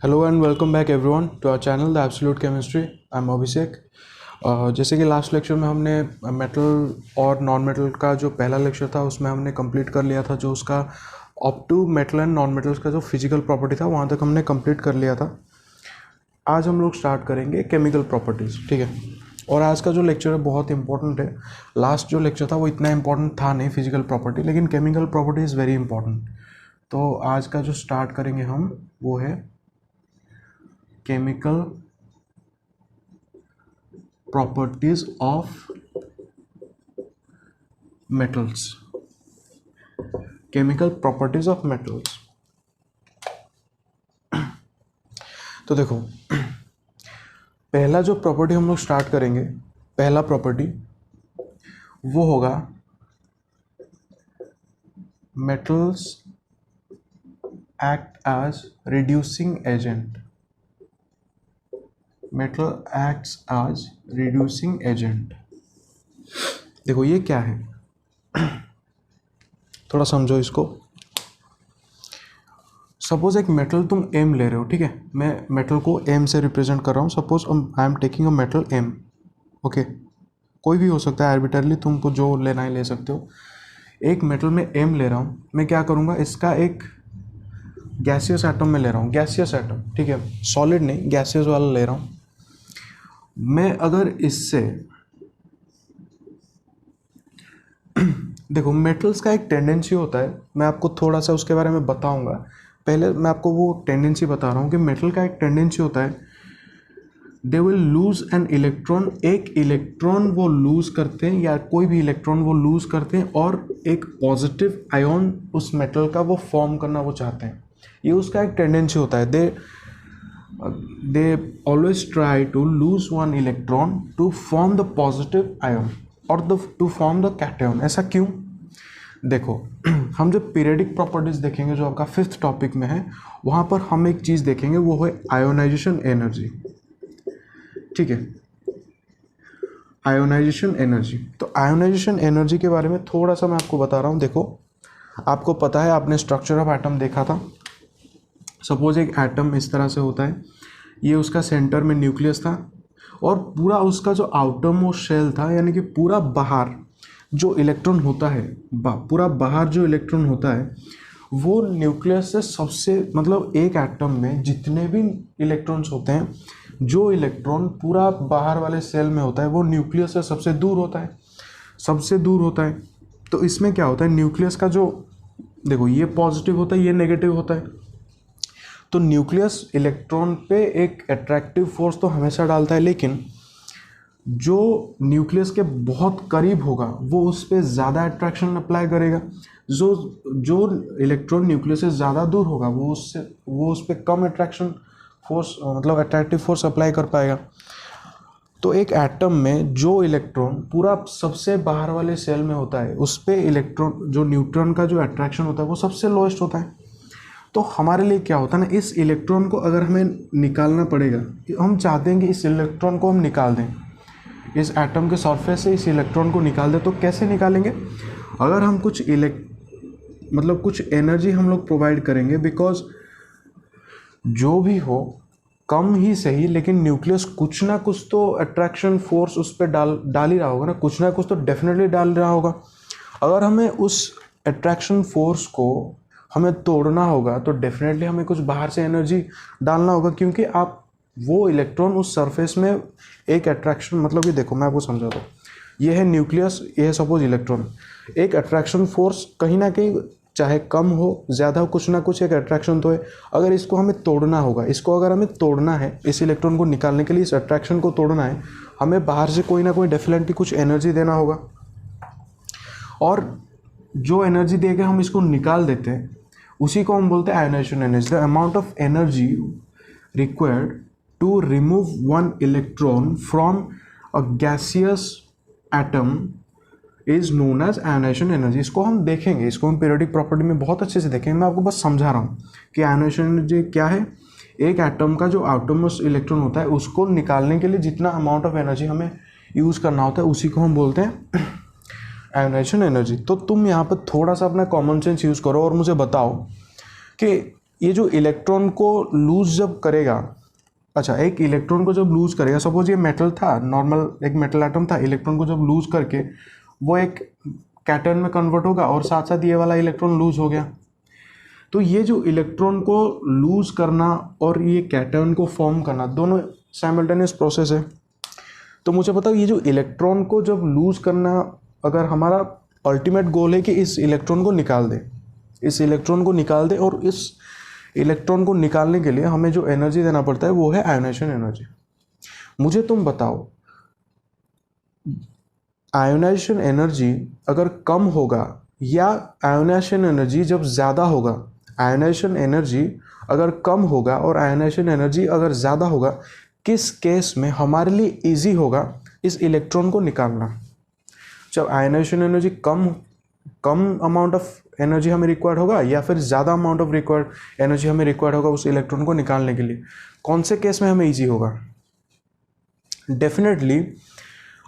Hello and welcome back everyone to our channel the absolute chemistry. I am Abhishek. जैसे कि last lecture में हमने metal और non metal का जो पहला लेक्चर था उसमें हमने कंप्लीट कर लिया था, जो उसका up to metal and non metals का जो फिजिकल प्रॉपर्टी था वहाँ तक हमने कंप्लीट कर लिया था। आज हम लोग स्टार्ट करेंगे केमिकल प्रॉपर्टीज़, ठीक है। और आज का जो लेक्चर है बहुत इंपॉर्टेंट है। लास्ट जो लेक्चर था वो इतना इंपॉर्टेंट था नहीं फिजिकल प्रॉपर्टी, लेकिन chemical property is very important. तो आज का जो स्टार्ट करेंगे हम वो है chemical properties of metals। chemical properties of metals। तो देखो, पहला जो प्रॉपर्टी हम लोग स्टार्ट करेंगे, पहला प्रॉपर्टी वो होगा metals act as reducing agent। metal acts as reducing agent। देखो ये क्या है, थोड़ा समझो इसको। सपोज एक मेटल तुम एम ले रहे हो, ठीक है। मैं मेटल को एम से रिप्रेजेंट कर रहा हूँ। Suppose I am taking a metal M, okay. कोई भी हो सकता है, आर्बिट्रली तुमको जो लेना है ले सकते हो। एक मेटल में एम ले रहा हूँ, मैं क्या करूँगा, इसका एक गैसियस एटम में ले रहा हूँ, गैसियस एटम, ठीक है। सॉलिड नहीं, गैसियस वाला ले रहा हूँ। मैं अगर इससे देखो, मेटल्स का एक टेंडेंसी होता है, मैं आपको थोड़ा सा उसके बारे में बताऊंगा। पहले मैं आपको वो टेंडेंसी बता रहा हूँ कि मेटल का एक टेंडेंसी होता है, they will lose an electron. एक इलेक्ट्रॉन वो लूज करते हैं, या कोई भी इलेक्ट्रॉन वो लूज करते हैं, और एक पॉजिटिव आयोन उस मेटल का वो फॉर्म करना वो चाहते हैं। ये उसका एक टेंडेंसी होता है। They always try to lose one electron to form the positive ion और टू फॉर्म द कैटायन। ऐसा क्यों? देखो, हम जब पीरियडिक प्रॉपर्टीज देखेंगे जो आपका 5th टॉपिक में है, वहाँ पर हम एक चीज़ देखेंगे, वो है आयोनाइजेशन एनर्जी, ठीक है। Ionization energy. तो आयोनाइजेशन एनर्जी के बारे में थोड़ा सा मैं आपको बता रहा हूँ। देखो, आपको पता है, आपने स्ट्रक्चर ऑफ एटम देखा था। सपोज एक एटम इस तरह से होता है, ये उसका सेंटर में न्यूक्लियस था, और पूरा उसका जो आउटर मोस्ट शेल था, यानी कि पूरा बाहर जो इलेक्ट्रॉन होता है, पूरा बाहर जो इलेक्ट्रॉन होता है वो न्यूक्लियस से सबसे, मतलब एक एटम में जितने भी इलेक्ट्रॉन्स होते हैं, जो इलेक्ट्रॉन पूरा बाहर वाले सेल में होता है वो न्यूक्लियस से सबसे दूर होता है, सबसे दूर होता है। तो इसमें क्या होता है, न्यूक्लियस का जो, देखो ये पॉजिटिव होता है, ये नेगेटिव होता है। तो न्यूक्लियस इलेक्ट्रॉन पे एक अट्रैक्टिव फोर्स तो हमेशा डालता है, लेकिन जो न्यूक्लियस के बहुत करीब होगा वो उस पर ज़्यादा अट्रैक्शन अप्लाई करेगा। जो इलेक्ट्रॉन न्यूक्लियस से ज़्यादा दूर होगा वो उस पर कम अट्रैक्शन फोर्स, मतलब अट्रैक्टिव फोर्स अप्लाई कर पाएगा। तो एक एटम में जो इलेक्ट्रॉन पूरा सबसे बाहर वाले सेल में होता है, उस पर इलेक्ट्रॉन, जो न्यूट्रॉन का जो अट्रैक्शन होता है वो सबसे लोएस्ट होता है। तो हमारे लिए क्या होता है ना, इस इलेक्ट्रॉन को अगर हमें निकालना पड़ेगा, हम चाहते हैं कि इस इलेक्ट्रॉन को हम निकाल दें, इस एटम के सरफेस से इस इलेक्ट्रॉन को निकाल दें। तो कैसे निकालेंगे? अगर हम कुछ कुछ एनर्जी हम लोग प्रोवाइड करेंगे, बिकॉज जो भी हो कम ही सही, लेकिन न्यूक्लियस कुछ ना कुछ तो अट्रैक्शन फोर्स उस पर डाल ही रहा होगा ना, कुछ ना कुछ तो डेफिनेटली डाल रहा होगा। अगर हमें उस अट्रैक्शन फोर्स को हमें तोड़ना होगा तो डेफिनेटली हमें कुछ बाहर से एनर्जी डालना होगा, क्योंकि आप वो इलेक्ट्रॉन उस सरफेस में एक अट्रैक्शन, मतलब कि देखो मैं आपको समझाता हूँ, ये है न्यूक्लियस, ये है सपोज इलेक्ट्रॉन। एक अट्रैक्शन फोर्स कहीं ना कहीं, चाहे कम हो ज़्यादा हो, कुछ ना कुछ एक अट्रैक्शन तो है। अगर इसको हमें तोड़ना होगा, इसको अगर हमें तोड़ना है, इस इलेक्ट्रॉन को निकालने के लिए इस अट्रैक्शन को तोड़ना है, हमें बाहर से कोई ना कोई डेफिनेटली कुछ एनर्जी देना होगा। और जो एनर्जी दे के हम इसको निकाल देते हैं उसी को हम बोलते हैं ionization energy. The amount of energy required to remove one electron from a gaseous atom is known as ionization energy. इसको हम देखेंगे, इसको हम पीरियोडिक प्रॉपर्टी में बहुत अच्छे से देखेंगे। मैं आपको बस समझा रहा हूँ कि आयोनाइजेशन एनर्जी क्या है। एक एटम का जो आउटरमोस्ट इलेक्ट्रॉन होता है उसको निकालने के लिए जितना अमाउंट ऑफ एनर्जी हमें यूज़ करना होता है उसी को हम बोलते हैं आयोनाइजेशन एनर्जी। तो तुम यहाँ पर थोड़ा सा अपना कॉमन सेंस यूज़ करो और मुझे बताओ कि ये जो इलेक्ट्रॉन को लूज जब करेगा, अच्छा एक इलेक्ट्रॉन को जब लूज करेगा, सपोज ये मेटल था, नॉर्मल एक मेटल एटम था, इलेक्ट्रॉन को जब लूज करके वो एक कैटन में कन्वर्ट होगा और साथ साथ ये वाला इलेक्ट्रॉन लूज हो गया। तो ये जो इलेक्ट्रॉन को लूज करना और ये कैटन को फॉर्म करना दोनों साइमल्टेनियस प्रोसेस है। तो मुझे बताओ ये जो इलेक्ट्रॉन को जब लूज करना, अगर हमारा अल्टीमेट गोल है कि इस इलेक्ट्रॉन को निकाल दे, इस इलेक्ट्रॉन को निकाल दे, और इस इलेक्ट्रॉन को निकालने के लिए हमें जो एनर्जी देना पड़ता है वो है आयोनाइजेशन एनर्जी। मुझे तुम बताओ आयोनाइजेशन एनर्जी अगर कम होगा या आयोनाइजेशन एनर्जी जब ज़्यादा होगा, आयोनाइजेशन एनर्जी अगर कम होगा और आयोनाइजेशन एनर्जी अगर ज़्यादा होगा, किस केस में हमारे लिए इजी होगा इस इलेक्ट्रॉन को निकालना? जब आयोनाइजेशन एनर्जी कम अमाउंट ऑफ एनर्जी हमें रिक्वायर्ड होगा या फिर ज़्यादा अमाउंट ऑफ रिक्वायर्ड एनर्जी हमें रिक्वायर्ड होगा उस इलेक्ट्रॉन को निकालने के लिए, कौन से केस में हमें इजी होगा? डेफिनेटली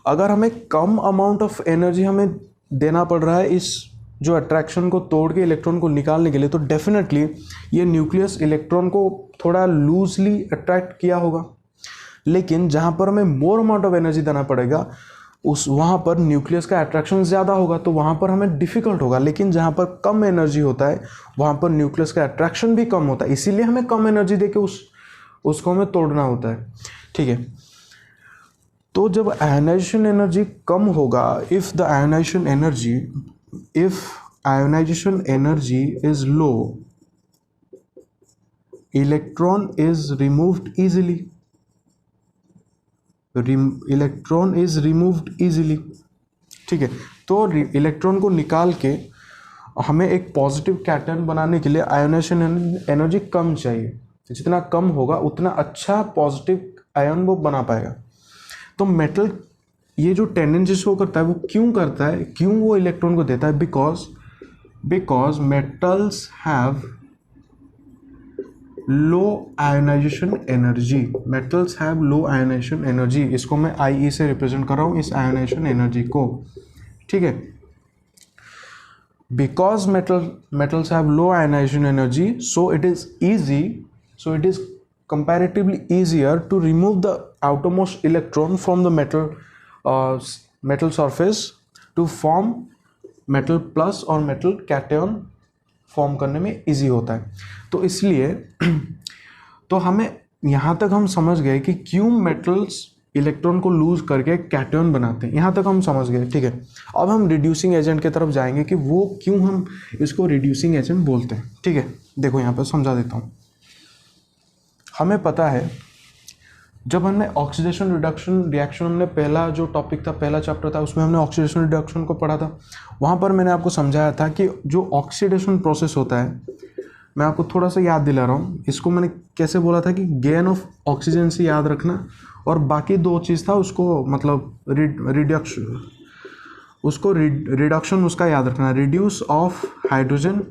अगर हमें कम अमाउंट ऑफ एनर्जी हमें देना पड़ रहा है इस जो अट्रैक्शन को तोड़ के इलेक्ट्रॉन को निकालने के लिए, तो डेफिनेटली ये न्यूक्लियस इलेक्ट्रॉन को थोड़ा लूजली अट्रैक्ट किया होगा। लेकिन जहाँ पर हमें मोर अमाउंट ऑफ एनर्जी देना पड़ेगा उस वहाँ पर न्यूक्लियस का अट्रैक्शन ज़्यादा होगा, तो वहाँ पर हमें डिफ़िकल्ट होगा। लेकिन जहाँ पर कम एनर्जी होता है वहाँ पर न्यूक्लियस का अट्रैक्शन भी कम होता है, इसीलिए हमें कम एनर्जी दे के उसको हमें तोड़ना होता है। ठीक है, तो जब आयोनाइजेशन एनर्जी कम होगा, if ionization energy is low, electron is removed easily, electron is removed easily. ठीक है, तो इलेक्ट्रॉन को निकाल के हमें एक पॉजिटिव कैटन बनाने के लिए आयोनाइजेशन एनर्जी कम चाहिए। जितना कम होगा उतना अच्छा पॉजिटिव आयन वो बना पाएगा। तो मेटल ये जो टेंडेंसी शो करता है वो क्यों करता है, क्यों वो इलेक्ट्रॉन को देता है? Because metals have low ionization energy, metals have low ionization energy. इसको मैं IE से रिप्रेजेंट कर रहा हूँ इस आयोनाइजेशन एनर्जी को। ठीक है, because metals have low ionization energy, so it is comparatively easier to remove the outermost electron from the metal surface to form metal plus और metal cation फॉर्म करने में इजी होता है। तो इसलिए तो हमें यहाँ तक हम समझ गए कि क्यों मेटल्स इलेक्ट्रॉन को लूज करके कैटयन बनाते हैं, यहाँ तक हम समझ गए। ठीक है, अब हम रिड्यूसिंग एजेंट की तरफ जाएंगे कि वो क्यों हम इसको रिड्यूसिंग एजेंट बोलते हैं। ठीक है, देखो यहाँ पर समझा देता हूँ। हमें पता है जब हमने ऑक्सीडेशन रिडक्शन रिएक्शन, हमने पहला जो टॉपिक था, पहला चैप्टर था, उसमें हमने ऑक्सीडेशन रिडक्शन को पढ़ा था। वहाँ पर मैंने आपको समझाया था कि जो ऑक्सीडेशन प्रोसेस होता है, मैं आपको थोड़ा सा याद दिला रहा हूँ। इसको मैंने कैसे बोला था कि गेन ऑफ ऑक्सीजन से याद रखना, और बाकी दो चीज़ था उसको मतलब रिडक्शन उसका याद रखना, रिड्यूस ऑफ हाइड्रोजन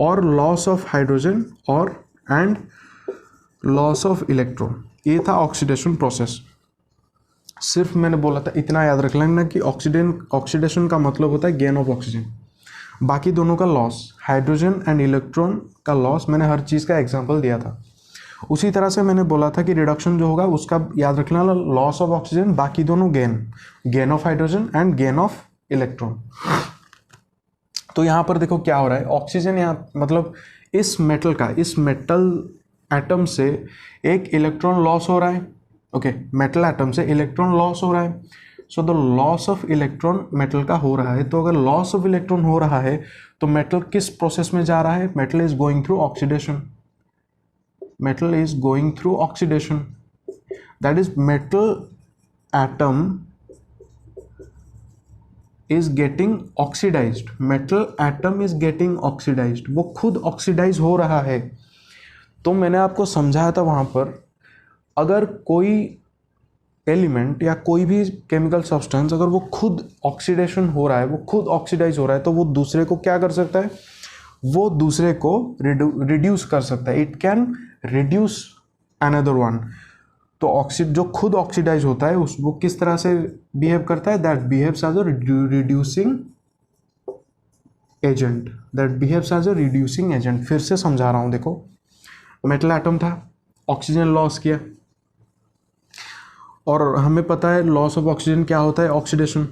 और loss of hydrogen and loss of electron. ये था ऑक्सीडेशन प्रोसेस। सिर्फ मैंने बोला था इतना याद रख लेना कि ऑक्सीडेशन का मतलब होता है गेन ऑफ ऑक्सीजन, बाकी दोनों का लॉस, हाइड्रोजन एंड इलेक्ट्रॉन का लॉस, मैंने हर चीज़ का एग्जांपल दिया था। उसी तरह से मैंने बोला था कि रिडक्शन जो होगा उसका याद रखना लॉस ऑफ ऑक्सीजन, बाकी दोनों gain of hydrogen and gain of electron. तो यहाँ पर देखो क्या हो रहा है, ऑक्सीजन यहाँ मतलब इस मेटल एटम से एक इलेक्ट्रॉन लॉस हो रहा है। ओके, मेटल एटम से इलेक्ट्रॉन लॉस हो रहा है। So the loss of electron metal का हो रहा है। तो अगर लॉस ऑफ इलेक्ट्रॉन हो रहा है तो मेटल किस प्रोसेस में जा रहा है? Metal is going through oxidation. Metal is going through oxidation, that is metal atom is getting oxidized. Metal atom is getting oxidized, वो खुद ऑक्सीडाइज हो रहा है। तो मैंने आपको समझाया था वहाँ पर, अगर कोई एलिमेंट या कोई भी केमिकल सब्सटेंस अगर वो खुद ऑक्सीडेशन हो रहा है, वो खुद ऑक्सीडाइज हो रहा है, तो वो दूसरे को क्या कर सकता है? वो दूसरे को रिड्यूस कर सकता है। It can reduce another one. तो जो खुद ऑक्सीडाइज होता है वो किस तरह से बिहेव करता है? That behaves as a reducing agent that behaves as a reducing agent. फिर से समझा रहा हूँ, देखो मेटल एटम था, ऑक्सीजन लॉस किया, और हमें पता है लॉस ऑफ ऑक्सीजन क्या होता है, ऑक्सीडेशन।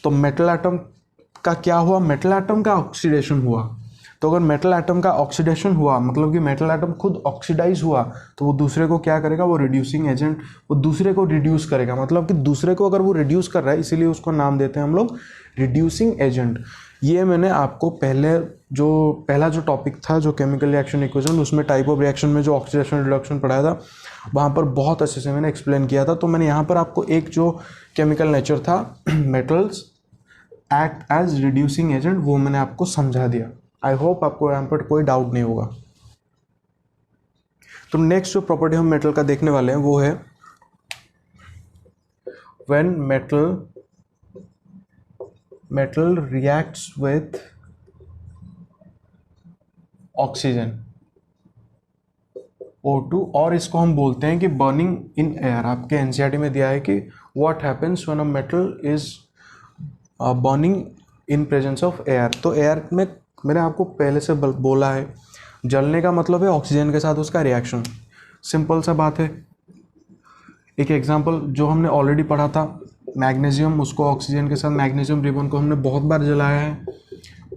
तो मेटल एटम का क्या हुआ, मेटल एटम का ऑक्सीडेशन हुआ। तो अगर मेटल एटम का ऑक्सीडेशन हुआ मतलब कि मेटल एटम खुद ऑक्सीडाइज हुआ, तो वो दूसरे को क्या करेगा, वो रिड्यूसिंग एजेंट, वो दूसरे को रिड्यूस करेगा। मतलब कि दूसरे को अगर वो रिड्यूस कर रहा है, इसीलिए उसको नाम देते हैं हम लोग रिड्यूसिंग एजेंट। ये मैंने आपको पहला जो टॉपिक था जो केमिकल रिएक्शन इक्वेशन, उसमें टाइप ऑफ रिएक्शन में जो ऑक्सीडेशन रिडक्शन पढ़ाया था, वहाँ पर बहुत अच्छे से मैंने एक्सप्लेन किया था। तो मैंने यहाँ पर आपको एक जो केमिकल नेचर था metals act as reducing agent, वो मैंने आपको समझा दिया। आई होप आपको यहाँ पर कोई डाउट नहीं होगा। तो नेक्स्ट जो प्रॉपर्टी हम मेटल का देखने वाले हैं वो है when metal reacts with oxygen O2, और इसको हम बोलते हैं कि बर्निंग इन एयर। आपके एनसीईआरटी में दिया है कि what happens when a metal is burning in presence of air. तो एयर में मैंने आपको पहले से बोला है, जलने का मतलब है ऑक्सीजन के साथ उसका रिएक्शन। सिंपल सा बात है। एक एग्जांपल जो हमने ऑलरेडी पढ़ा था, मैग्नीशियम, उसको ऑक्सीजन के साथ, मैग्नीशियम रिबन को हमने बहुत बार जलाया है,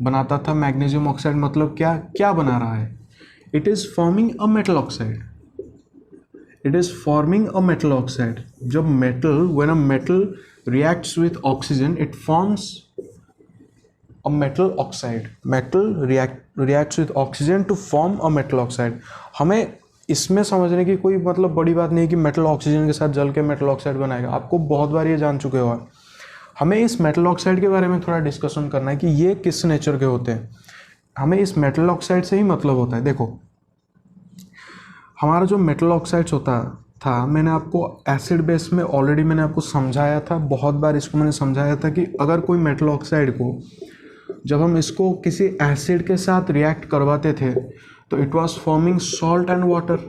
बनाता था मैग्नीशियम ऑक्साइड। मतलब क्या क्या बना रहा है, it is forming a metal oxide, it is forming a metal oxide. जब metal, when a metal reacts with oxygen it forms a metal oxide, metal reacts with oxygen to form a metal oxide। हमें इसमें समझने की कोई मतलब बड़ी बात नहीं कि मेटल ऑक्सीजन के साथ जल के मेटल ऑक्साइड बनाएगा, आपको बहुत बार ये जान चुके हो। हमें इस मेटल ऑक्साइड के बारे में थोड़ा डिस्कशन करना है कि ये किस नेचर के होते हैं। हमें इस मेटल ऑक्साइड से ही मतलब होता है। देखो हमारा जो मेटल ऑक्साइड्स होता था, मैंने आपको एसिड बेस में ऑलरेडी मैंने आपको समझाया था, बहुत बार इसको मैंने समझाया था कि अगर कोई मेटल ऑक्साइड को जब हम इसको किसी एसिड के साथ रिएक्ट करवाते थे तो it was forming salt and water.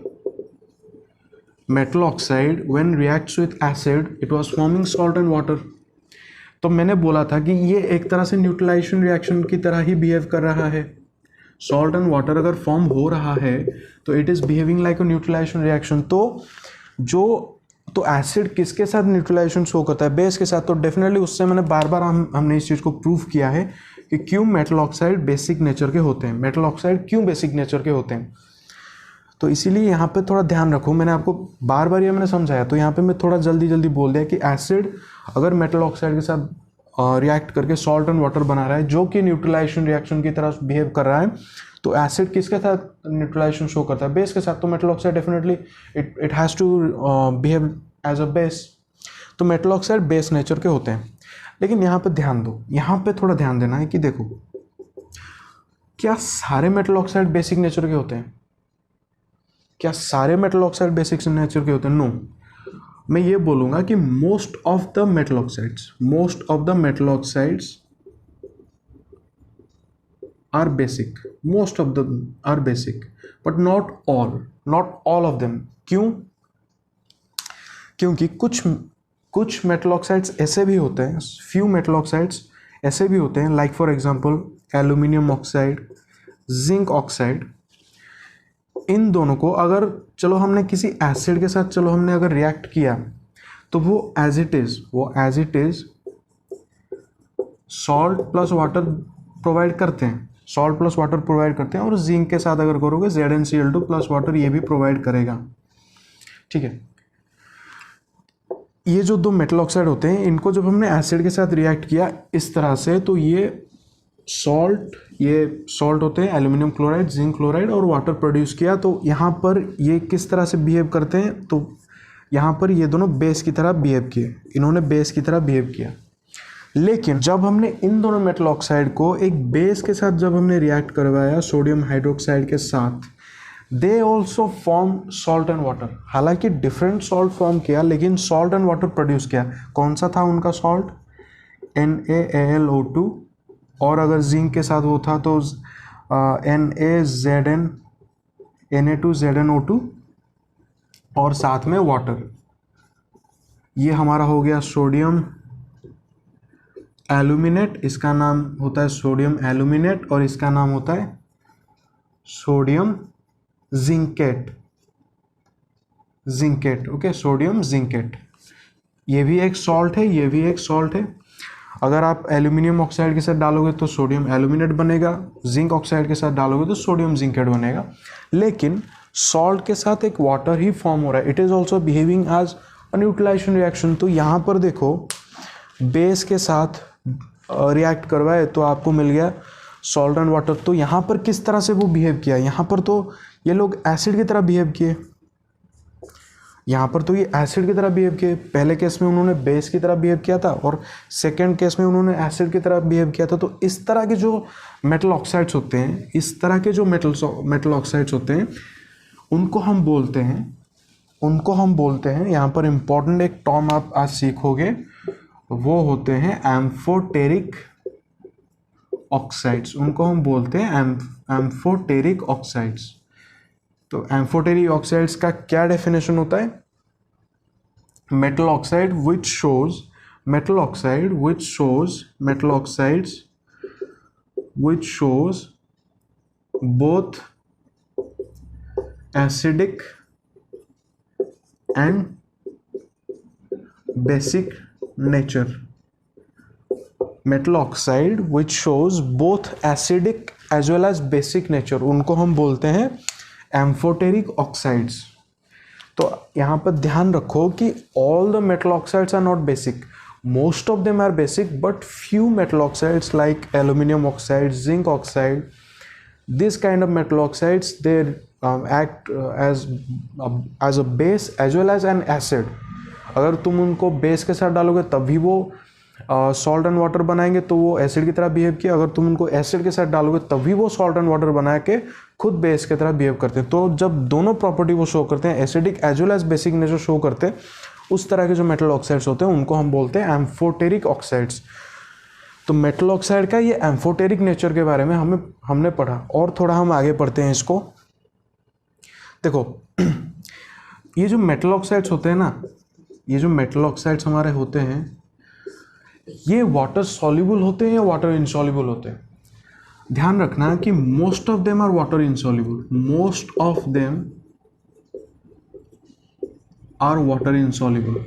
Metal oxide when reacts with acid it was forming salt and water. तो मैंने बोला था कि ये एक तरह से न्यूट्रलाइजेशन रिएक्शन की तरह ही बिहेव कर रहा है। सॉल्ट एंड वाटर अगर फॉर्म हो रहा है तो it is behaving like a neutralization reaction. तो एसिड किसके साथ न्यूट्रलाइजेशन शो करता है, बेस के साथ। तो डेफिनेटली उससे मैंने बार बार हमने इस चीज़ को प्रूव किया है कि क्यों मेटल ऑक्साइड बेसिक नेचर के होते हैं। मेटल ऑक्साइड क्यों बेसिक नेचर के होते हैं, तो इसीलिए यहाँ पे थोड़ा ध्यान रखो। मैंने आपको बार बार ये मैंने समझाया, तो यहाँ पे मैं थोड़ा जल्दी बोल दिया कि एसिड अगर मेटल ऑक्साइड के साथ रिएक्ट करके सॉल्ट एंड वाटर बना रहा है जो कि न्यूट्रलाइजेशन रिएक्शन की तरह बिहेव कर रहा है, तो एसिड किसके साथ न्यूट्रलाइजेशन शो करता है, बेस के साथ। तो metal oxide definitely it has to behave as a base. तो मेटल ऑक्साइड बेस नेचर के होते हैं। लेकिन यहाँ पे ध्यान दो, यहाँ पे थोड़ा ध्यान देना है कि देखो क्या सारे मेटल ऑक्साइड बेसिक नेचर के होते हैं, क्या सारे मेटल ऑक्साइड बेसिक नेचर के होते हैं, नो। मैं ये बोलूँगा कि most of the metal oxides are basic, most of the are basic but not all of them. क्यों? क्योंकि कुछ मेटल ऑक्साइड्स ऐसे भी होते हैं, फ्यू मेटल ऑक्साइड्स ऐसे भी होते हैं, like for example aluminium oxide, zinc oxide. इन दोनों को अगर चलो हमने किसी एसिड के साथ चलो हमने अगर रिएक्ट किया तो वो as it is salt plus water provide करते हैं, और जिंक के साथ अगर करोगे ZnCl2 प्लस वाटर ये भी प्रोवाइड करेगा। ठीक है, ये जो दो मेटल ऑक्साइड होते हैं इनको जब हमने एसिड के साथ रिएक्ट किया इस तरह से, तो ये सॉल्ट होते हैं, एल्यूमिनियम क्लोराइड, जिंक क्लोराइड, और वाटर प्रोड्यूस किया। तो यहाँ पर ये किस तरह से बिहेव करते हैं, तो यहाँ पर ये दोनों बेस की तरह बिहेव किए, इन्होंने बेस की तरह बिहेव किया। लेकिन जब हमने इन दोनों मेटल ऑक्साइड को एक बेस के साथ जब हमने रिएक्ट करवाया सोडियम हाइड्रोक्साइड के साथ, they also form salt and water. हालांकि डिफरेंट सॉल्ट फॉर्म किया लेकिन सॉल्ट एंड वाटर प्रोड्यूस किया। कौन सा था उनका सॉल्ट? NaAlO2, और अगर जिंक के साथ वो था तो Na2ZnO2, और साथ में वाटर। ये हमारा हो गया सोडियम एल्यूमिनेट, इसका नाम होता है सोडियम एल्यूमिनेट और इसका नाम होता है sodium zincate. Zincate, okay, sodium zincate. ये भी एक सॉल्ट है, ये भी एक सॉल्ट है। अगर आप एल्यूमिनियम ऑक्साइड के साथ डालोगे तो सोडियम एल्यूमिनेट बनेगा, जिंक ऑक्साइड के साथ डालोगे तो सोडियम जिंकेट बनेगा। लेकिन सॉल्ट के साथ एक वाटर ही फॉर्म हो रहा है, it is also behaving as a neutralization reaction. तो यहाँ पर देखो बेस के साथ रिएक्ट करवाए तो आपको मिल गया सॉल्ट एंड वाटर। तो यहाँ पर किस तरह से वो बिहेव किया, यहाँ पर तो ये लोग एसिड की तरह बिहेव किए, यहाँ पर तो ये एसिड की तरह बिहेव किए। पहले केस में उन्होंने बेस की तरह बिहेव किया था और सेकेंड केस में उन्होंने एसिड की तरह बिहेव किया था। तो इस तरह के जो मेटल ऑक्साइड्स होते हैं, इस तरह के जो मेटल ऑक्साइड्स होते हैं उनको हम बोलते हैं, यहाँ पर इम्पॉर्टेंट एक टर्म आप आज सीखोगे, वो होते हैं एम्फोटेरिक ऑक्साइड्स। उनको हम बोलते हैं एम्फोटेरिक ऑक्साइड्स। तो एम्फोटेरिक ऑक्साइड्स का क्या डेफिनेशन होता है? Metal oxide which shows both acidic and basic nature. Metal oxide which shows both acidic as well as basic nature, उनको हम बोलते हैं एम्फोटेरिक ऑक्साइड्स। तो यहाँ पर ध्यान रखो कि all the metal oxides are not basic, most of them are basic, but few metal oxides like aluminium oxide, zinc oxide, this kind of metal oxides they act as a base as well as an acid। अगर तुम उनको base के साथ डालोगे तभी वो salt and water बनाएंगे, तो वो एसिड की तरह बिहेव किया। अगर तुम उनको एसिड के साथ डालोगे तभी वो सॉल्ट एंड वाटर बना के खुद बेस की तरह बिहेव करते हैं। तो जब दोनों प्रॉपर्टी वो शो करते हैं, acidic as well as basic nature show करते हैं, उस तरह के जो मेटल ऑक्साइड्स होते हैं उनको हम बोलते हैं एम्फोटेरिक ऑक्साइड्स। तो मेटल ऑक्साइड का ये एम्फोटेरिक नेचर के बारे में हमने पढ़ा। और थोड़ा हम आगे पढ़ते हैं इसको। देखो ये जो मेटल ऑक्साइड्स होते हैं ना, ये जो मेटल ऑक्साइड्स हमारे होते हैं, ये वाटर सॉल्युबल होते हैं या वाटर इनसॉल्युबल होते हैं? ध्यान रखना कि most of them are water insoluble, most of them are water insoluble.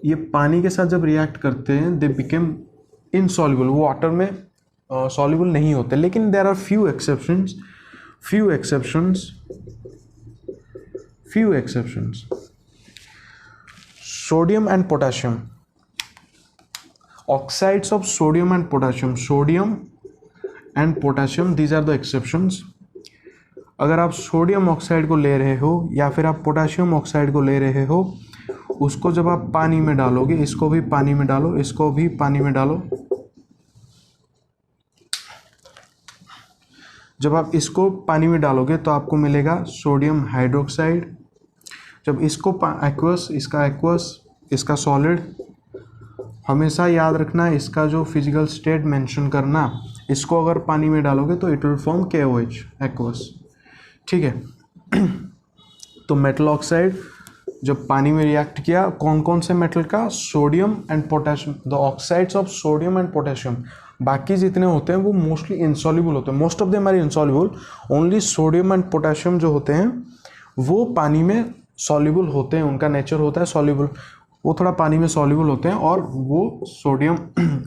ये पानी के साथ जब रिएक्ट करते हैं दे बिकेम इनसॉल्युबल, वो वाटर में सॉल्युबल नहीं होते। लेकिन there are few exceptions. Sodium and potassium, oxides of sodium and potassium, these are the exceptions. अगर आप सोडियम ऑक्साइड को ले रहे हो या फिर आप पोटेशियम ऑक्साइड को ले रहे हो, उसको जब आप पानी में डालोगे, इसको भी पानी में डालो, इसको भी पानी में डालो, जब आप इसको पानी में डालोगे तो आपको मिलेगा सोडियम हाइड्रोक्साइड। जब इसको एक्वस, इसका एक्वस, इसका सॉलिड, हमेशा याद रखना इसका जो फिजिकल स्टेट मेंशन करना। इसको अगर पानी में डालोगे तो it will form KOH, aqueous, ठीक है। तो मेटल ऑक्साइड जब पानी में रिएक्ट किया, कौन कौन से मेटल का? Sodium and potassium, the oxides of sodium and potassium. बाकी जितने होते हैं वो मोस्टली इनसॉल्युबल होते हैं, most of them are insoluble. Only sodium and potassium जो होते हैं वो पानी में सॉल्युबल होते हैं, उनका नेचर होता है सॉल्युबल, वो थोड़ा पानी में सॉल्युबल होते हैं और वो sodium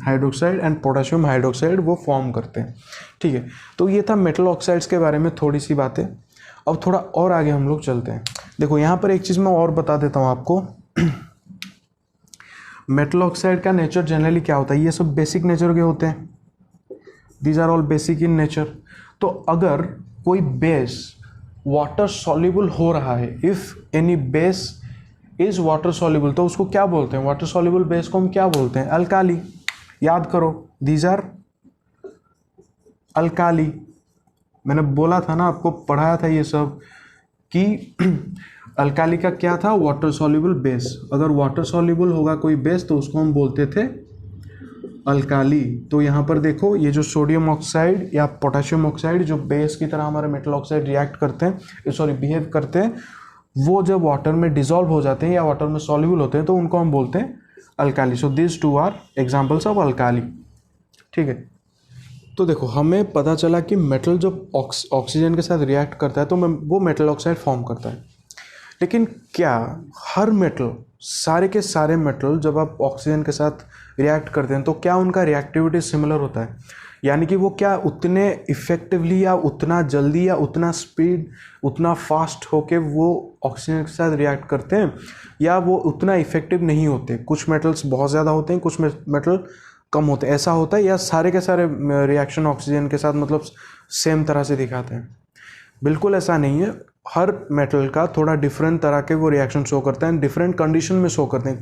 hydroxide and potassium hydroxide वो फॉर्म करते हैं, ठीक है। तो ये था मेटल ऑक्साइड्स के बारे में थोड़ी सी बातें। अब थोड़ा और आगे हम लोग चलते हैं। देखो यहाँ पर एक चीज़ मैं और बता देता हूँ आपको। मेटल ऑक्साइड का नेचर जनरली क्या होता है? ये सब बेसिक नेचर के होते हैं, these are all basic in nature. तो अगर कोई बेस वाटर सॉल्युबल हो रहा है, if any base is water soluble, तो उसको क्या बोलते हैं? वाटर सॉल्युबल बेस को हम क्या बोलते हैं? अल्काली। याद करो, दीज आर अल्काली। मैंने बोला था ना, आपको पढ़ाया था ये सब कि अल्काली का क्या था? Water soluble base. अगर वाटर सॉल्युबल होगा कोई बेस तो उसको हम बोलते थे अल्काली। तो यहाँ पर देखो, ये जो सोडियम ऑक्साइड या पोटेशियम ऑक्साइड जो बेस की तरह हमारे मेटल ऑक्साइड रिएक्ट करते हैं, बिहेव करते हैं, वो जब वाटर में डिसॉल्व हो जाते हैं या वाटर में सॉल्युबल होते हैं तो उनको हम बोलते हैं alkali. So this two are examples of alkali. ठीक है. तो देखो हमें पता चला कि मेटल जब ऑक्सीजन के साथ रिएक्ट करता है तो वो मेटल ऑक्साइड फॉर्म करता है. लेकिन क्या हर मेटल, सारे के सारे मेटल जब आप ऑक्सीजन के साथ रिएक्ट करते हैं तो क्या उनका रिएक्टिविटी सिमिलर होता है? यानी कि वो क्या उतने इफेक्टिवली या उतना जल्दी या उतना स्पीड, उतना फास्ट होके वो ऑक्सीजन के साथ रिएक्ट करते हैं, या वो उतना इफेक्टिव नहीं होते? कुछ मेटल्स बहुत ज़्यादा होते हैं, कुछ मेटल कम होते हैं, ऐसा होता है? या सारे के सारे रिएक्शन ऑक्सीजन के साथ मतलब सेम तरह से दिखाते हैं? बिल्कुल ऐसा नहीं है. हर मेटल का थोड़ा डिफरेंट तरह के वो रिएक्शन शो करते हैं, डिफरेंट कंडीशन में शो करते हैं.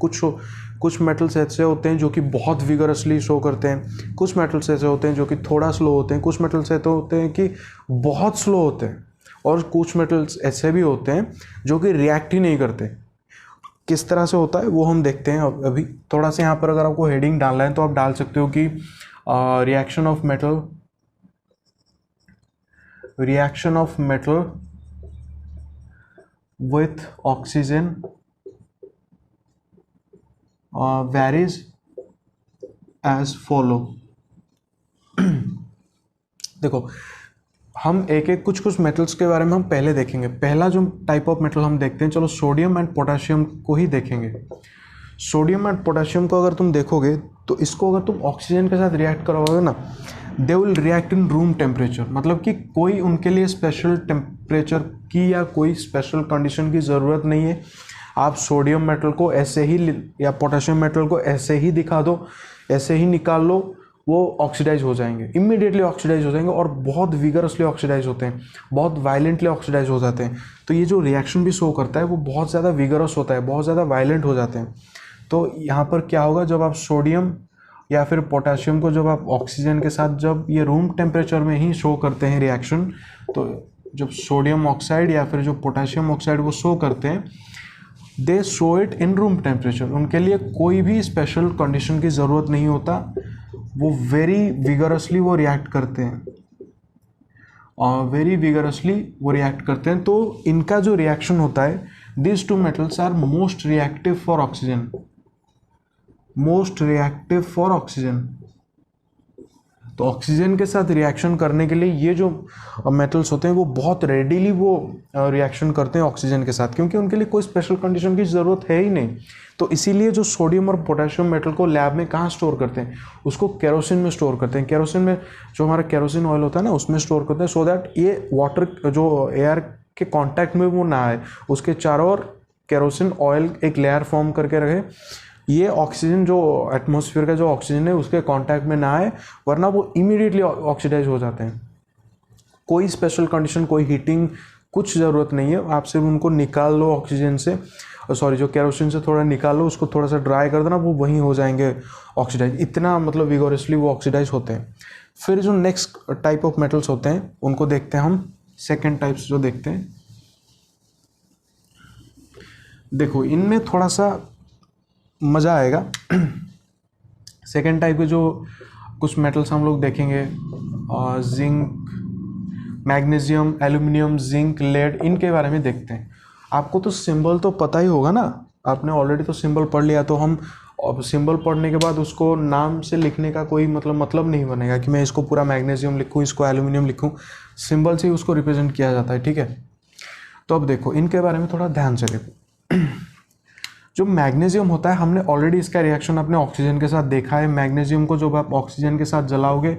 कुछ मेटल्स ऐसे होते हैं जो कि बहुत विगरसली शो करते हैं, कुछ मेटल्स ऐसे होते हैं जो कि थोड़ा स्लो होते हैं, कुछ मेटल्स ऐसे होते हैं कि बहुत स्लो होते हैं, और कुछ मेटल्स ऐसे भी होते हैं जो कि रिएक्ट ही नहीं करते. किस तरह से होता है वो हम देखते हैं अभी. थोड़ा सा यहाँ पर अगर आपको हेडिंग डालना है तो आप डाल सकते हो कि reaction of metal with oxygen varies as follow. देखो हम एक कुछ मेटल्स के बारे में हम पहले देखेंगे. पहला जो टाइप ऑफ मेटल हम देखते हैं, चलो सोडियम एंड पोटेशियम को ही देखेंगे. सोडियम एंड पोटेशियम को अगर तुम देखोगे तो इसको अगर तुम ऑक्सीजन के साथ रिएक्ट करवाओगे ना, they will react in room temperature. मतलब कि कोई उनके लिए स्पेशल टेम्परेचर की या कोई स्पेशल कंडीशन की ज़रूरत नहीं है. आप सोडियम मेटल को ऐसे ही या पोटेशियम मेटल को ऐसे ही दिखा दो, ऐसे ही निकाल लो, वो ऑक्सीडाइज हो जाएंगे, इमीडिएटली ऑक्सीडाइज हो जाएंगे, और बहुत विगरसली ऑक्सीडाइज होते हैं, बहुत वायलेंटली ऑक्सीडाइज हो जाते हैं. तो ये जो रिएक्शन भी शो करता है वो बहुत ज़्यादा विगरस होता है, बहुत ज़्यादा वायलेंट हो जाते हैं. तो यहाँ पर क्या होगा, जब आप सोडियम या फिर पोटेशियम को जब आप ऑक्सीजन के साथ जब ये रूम टेम्परेचर में ही शो करते हैं रिएक्शन, तो जब सोडियम ऑक्साइड या फिर जो पोटेशियम ऑक्साइड वो शो करते हैं, दे show it in room temperature. उनके लिए कोई भी स्पेशल कंडीशन की ज़रूरत नहीं होता, वो वेरी विगरसली वो रिएक्ट करते हैं, वेरी विगरसली वो रिएक्ट करते हैं. तो इनका जो रिएक्शन होता है, this two metals are most reactive for oxygen. Most reactive for oxygen. तो ऑक्सीजन के साथ रिएक्शन करने के लिए ये जो मेटल्स होते हैं वो बहुत रेडीली वो रिएक्शन करते हैं ऑक्सीजन के साथ, क्योंकि उनके लिए कोई स्पेशल कंडीशन की ज़रूरत है ही नहीं. तो इसीलिए जो सोडियम और पोटेशियम मेटल को लैब में कहाँ स्टोर करते हैं, उसको केरोसिन में स्टोर करते हैं. केरोसिन में जो हमारा केरोसिन ऑयल होता है ना, उसमें स्टोर करते हैं, सो दैट ये वाटर जो एयर के कॉन्टैक्ट में वो ना आए, उसके चारों ओर केरोसिन ऑयल एक लेयर फॉर्म करके रहे, ये ऑक्सीजन जो एटमॉस्फेयर का जो ऑक्सीजन है उसके कांटेक्ट में ना आए, वरना वो इमीडिएटली ऑक्सीडाइज हो जाते हैं. कोई स्पेशल कंडीशन, कोई हीटिंग, कुछ ज़रूरत नहीं है. आप सिर्फ उनको निकाल लो ऑक्सीजन से, सॉरी जो केरोसिन से थोड़ा निकाल लो, उसको थोड़ा सा ड्राई कर देना, वो वहीं हो जाएंगे ऑक्सीडाइज. इतना मतलब विगोरसली वो ऑक्सीडाइज होते हैं. फिर जो नेक्स्ट टाइप ऑफ मेटल्स होते हैं उनको देखते हैं हम. सेकेंड टाइप्स जो देखते हैं, देखो इनमें थोड़ा सा मज़ा आएगा. सेकेंड टाइप के जो कुछ मेटल्स हम लोग देखेंगे, zinc, magnesium, aluminium, zinc, lead, इनके बारे में देखते हैं. आपको तो सिंबल तो पता ही होगा ना, आपने ऑलरेडी तो सिंबल पढ़ लिया. तो हम सिंबल पढ़ने के बाद उसको नाम से लिखने का कोई मतलब नहीं बनेगा कि मैं इसको पूरा मैग्नीशियम लिखूँ, इसको एल्यूमिनियम लिखूँ. सिंबल से ही उसको रिप्रेजेंट किया जाता है. ठीक है. तो अब देखो इनके बारे में थोड़ा ध्यान से देखो. जो मैग्नीशियम होता है, हमने ऑलरेडी इसका रिएक्शन अपने ऑक्सीजन के साथ देखा है. मैग्नीशियम को जब आप ऑक्सीजन के साथ जलाओगे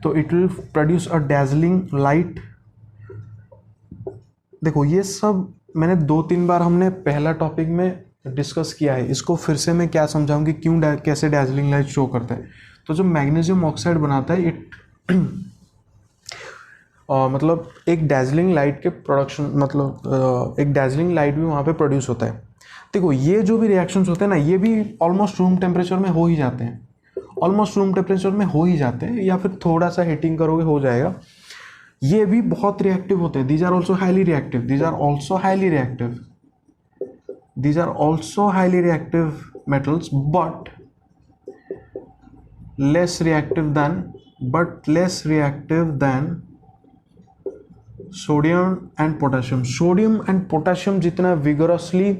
तो it will produce a dazzling light. देखो ये सब मैंने 2-3 बार हमने पहला टॉपिक में डिस्कस किया है. इसको फिर से मैं क्या समझाऊंगी क्यों कैसे डैजलिंग लाइट शो करता है. तो जो मैग्नीशियम ऑक्साइड बनाता है, इट मतलब एक डैजलिंग लाइट के प्रोडक्शन, मतलब एक डैजलिंग लाइट भी वहाँ पे प्रोड्यूस होता है. देखो ये जो भी रिएक्शंस होते हैं ना, ये भी ऑलमोस्ट रूम टेम्परेचर में हो ही जाते हैं, ऑलमोस्ट रूम टेम्परेचर में हो ही जाते हैं, या फिर थोड़ा सा हीटिंग करोगे हो जाएगा. ये भी बहुत रिएक्टिव होते हैं. These are also highly reactive, these are also highly reactive, these are also highly reactive metals, but less reactive than sodium and potassium. Sodium and potassium जितना विगरसली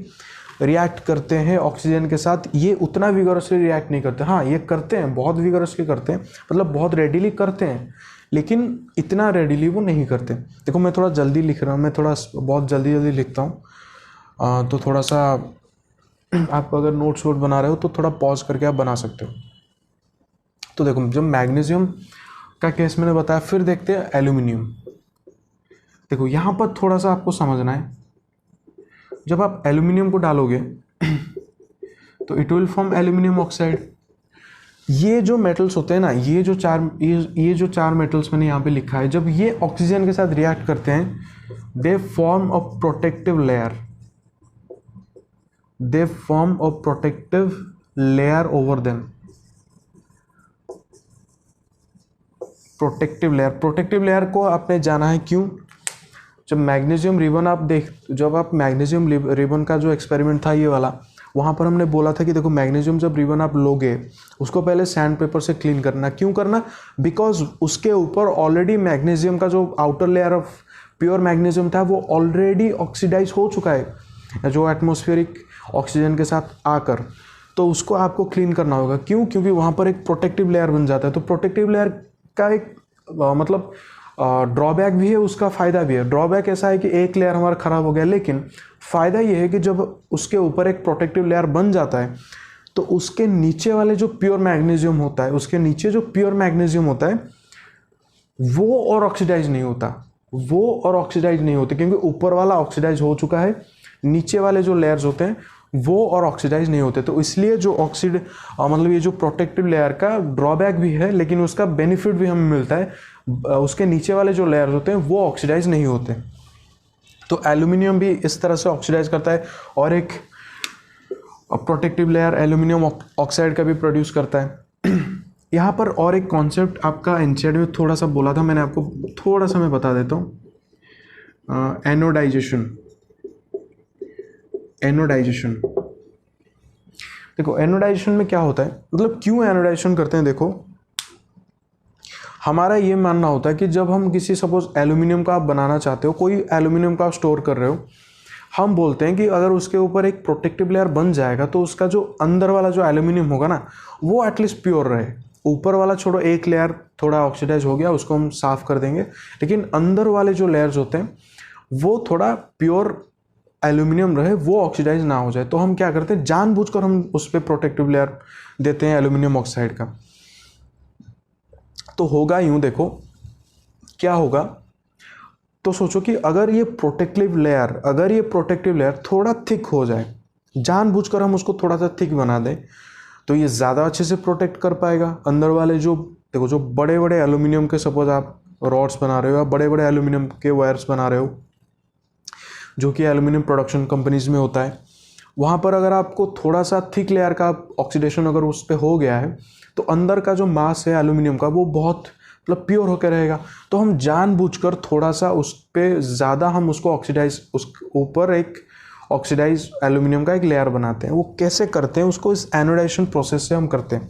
रिएक्ट करते हैं ऑक्सीजन के साथ, ये उतना विगरसली रिएक्ट नहीं करते। हाँ, ये करते हैं, बहुत विगरसली करते हैं, मतलब बहुत रेडिली करते हैं, लेकिन इतना रेडिली वो नहीं करते। देखो मैं थोड़ा जल्दी लिख रहा हूँ, मैं थोड़ा बहुत जल्दी जल्दी लिखता हूँ, तो थोड़ा सा आप अगर नोट्स वोट बना रहे हो तो थोड़ा पॉज करके आप बना सकते हो। तो देखो जब मैग्नीशियम का केस मैंने बताया, फिर देखते हैं एल्यूमिनियम। देखो यहाँ पर थोड़ा सा आपको समझना है, जब आप एल्यूमिनियम को डालोगे तो it will form aluminium oxide. ये जो मेटल्स होते हैं ना, ये जो चार मेटल्स मैंने यहाँ पे लिखा है, जब ये ऑक्सीजन के साथ रिएक्ट करते हैं, they form a protective layer, they form a protective layer over them. Protective layer को आपने जाना है क्यों? जब मैग्नीशियम रिबन जब आप मैग्नीशियम रिबन का जो एक्सपेरिमेंट था ये वाला, वहाँ पर हमने बोला था कि देखो मैग्नीशियम जब रिबन आप लोगे उसको पहले सैंड पेपर से क्लीन करना। क्यों करना? बिकॉज उसके ऊपर ऑलरेडी मैग्नीशियम का जो outer layer of pure magnesium था वो ऑलरेडी ऑक्सीडाइज हो चुका है जो एटमॉस्फेरिक ऑक्सीजन के साथ आकर, तो उसको आपको क्लीन करना होगा। क्यों? क्योंकि वहाँ पर एक प्रोटेक्टिव लेयर बन जाता है। तो प्रोटेक्टिव लेयर का एक मतलब ड्रॉबैक भी है, उसका फ़ायदा भी है। ड्रॉबैक ऐसा है कि एक लेयर हमारा ख़राब हो गया, लेकिन फ़ायदा ये है कि जब उसके ऊपर एक प्रोटेक्टिव लेयर बन जाता है तो उसके नीचे वाले जो प्योर मैग्नीशियम होता है, उसके नीचे जो प्योर मैग्नीशियम होता है वो और ऑक्सीडाइज नहीं होते, क्योंकि ऊपर वाला ऑक्सीडाइज हो चुका है, नीचे वाले जो लेयर्स होते हैं वो और ऑक्सीडाइज नहीं होते। तो इसलिए जो मतलब ये जो प्रोटेक्टिव लेयर का ड्रॉबैक भी है, लेकिन उसका बेनिफिट भी हमें मिलता है, उसके नीचे वाले जो लेयर्स होते हैं वो ऑक्सीडाइज नहीं होते। तो एल्यूमिनियम भी इस तरह से ऑक्सीडाइज करता है, और एक प्रोटेक्टिव लेयर एल्यूमिनियम ऑक्साइड का भी प्रोड्यूस करता है। यहाँ पर और एक कॉन्सेप्ट आपका एनसीईआरटी में थोड़ा सा बोला था मैंने, आपको थोड़ा सा मैं बता देता हूँ। एनोडाइजेशन। देखो एनोडाइजेशन में क्या होता है, मतलब क्यों एनोडाइजेशन करते हैं। देखो हमारा ये मानना होता है कि जब हम किसी सपोज एल्यूमिनियम का आप बनाना चाहते हो, कोई एल्यूमिनियम का आप स्टोर कर रहे हो, हम बोलते हैं कि अगर उसके ऊपर एक प्रोटेक्टिव लेयर बन जाएगा तो उसका जो अंदर वाला जो एल्यूमिनियम होगा ना वो एटलीस्ट प्योर रहे। ऊपर वाला छोड़ो, एक लेयर थोड़ा ऑक्सीडाइज हो गया उसको हम साफ कर देंगे, लेकिन अंदर वाले जो लेयर्स होते हैं वो थोड़ा प्योर एल्यूमिनियम रहे, वो ऑक्सीडाइज ना हो जाए। तो हम क्या करते हैं, जानबूझकर हम उस पर प्रोटेक्टिव लेयर देते हैं एल्यूमिनियम ऑक्साइड का। तो होगा यूं, देखो क्या होगा, तो सोचो कि अगर ये प्रोटेक्टिव लेयर थोड़ा थिक हो जाए, जानबूझकर हम उसको थोड़ा सा थिक बना दें, तो ये ज़्यादा अच्छे से प्रोटेक्ट कर पाएगा अंदर वाले जो, देखो जो बड़े बड़े एल्यूमिनियम के सपोज आप रॉड्स बना रहे हो या बड़े बड़े एल्यूमिनियम के वायर्स बना रहे हो जो कि एल्यूमिनियम प्रोडक्शन कंपनीज में होता है, वहाँ पर अगर आपको थोड़ा सा थिक लेयर का ऑक्सीडेशन अगर उस पर हो गया है तो अंदर का जो मास है एल्यूमिनियम का वो बहुत मतलब प्योर होकर रहेगा। तो हम जानबूझकर थोड़ा सा उस पर ज़्यादा हम उसको ऑक्सीडाइज, उस ऊपर एक ऑक्सीडाइज एल्यूमिनियम का एक लेयर बनाते हैं। वो कैसे करते हैं उसको इस एनोडाइजेशन प्रोसेस से हम करते हैं।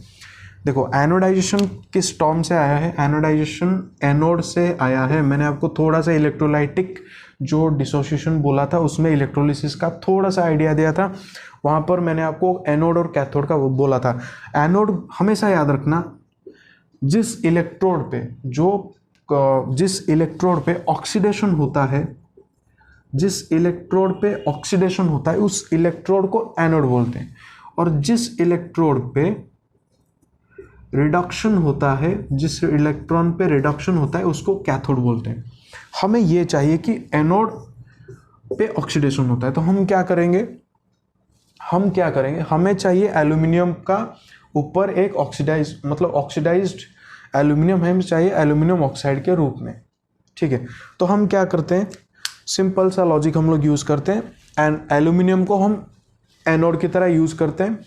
देखो एनोडाइजेशन किस टर्म से आया है, एनोडाइजेशन एनोड से आया है। मैंने आपको थोड़ा सा इलेक्ट्रोलाइटिक जो डिसोसिएशन बोला था उसमें इलेक्ट्रोलिसिस का थोड़ा सा आइडिया दिया था, वहाँ पर मैंने आपको एनोड और कैथोड का बोला था। एनोड हमेशा याद रखना, जिस इलेक्ट्रोड पे ऑक्सीडेशन होता है, उस इलेक्ट्रोड को एनोड बोलते हैं, और जिस इलेक्ट्रोड पे रिडक्शन होता है, जिस इलेक्ट्रॉन पे रिडक्शन होता है उसको कैथोड बोलते हैं। हमें ये चाहिए कि एनोड पे ऑक्सीडेशन होता है, तो हम क्या करेंगे, हमें चाहिए एल्यूमिनियम का ऊपर एक ऑक्सीडाइज्ड एल्यूमिनियम हमें चाहिए एल्यूमिनियम ऑक्साइड के रूप में, ठीक है। तो हम क्या करते हैं, सिंपल सा लॉजिक हम लोग यूज़ करते हैं, एंड एल्यूमिनियम को हम एनोड की तरह यूज़ करते हैं।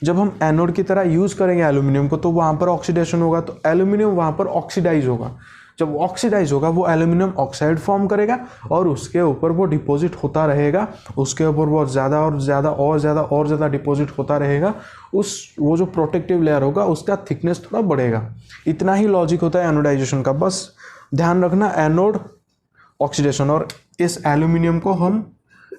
जब हम एनोड की तरह यूज़ करेंगे एल्यूमिनियम को तो वहाँ पर ऑक्सीडेशन होगा, तो एल्यूमिनियम वहाँ पर ऑक्सीडाइज होगा। जब ऑक्सीडाइज होगा वो एल्यूमिनियम ऑक्साइड फॉर्म करेगा और उसके ऊपर वो डिपॉजिट होता रहेगा, उसके ऊपर वो ज़्यादा और ज़्यादा डिपॉजिट होता रहेगा। वो जो प्रोटेक्टिव लेयर होगा उसका थिकनेस थोड़ा बढ़ेगा। इतना ही लॉजिक होता है एनोडाइजेशन का। बस ध्यान रखना, एनोड ऑक्सीडेशन, और इस एल्यूमिनियम को हम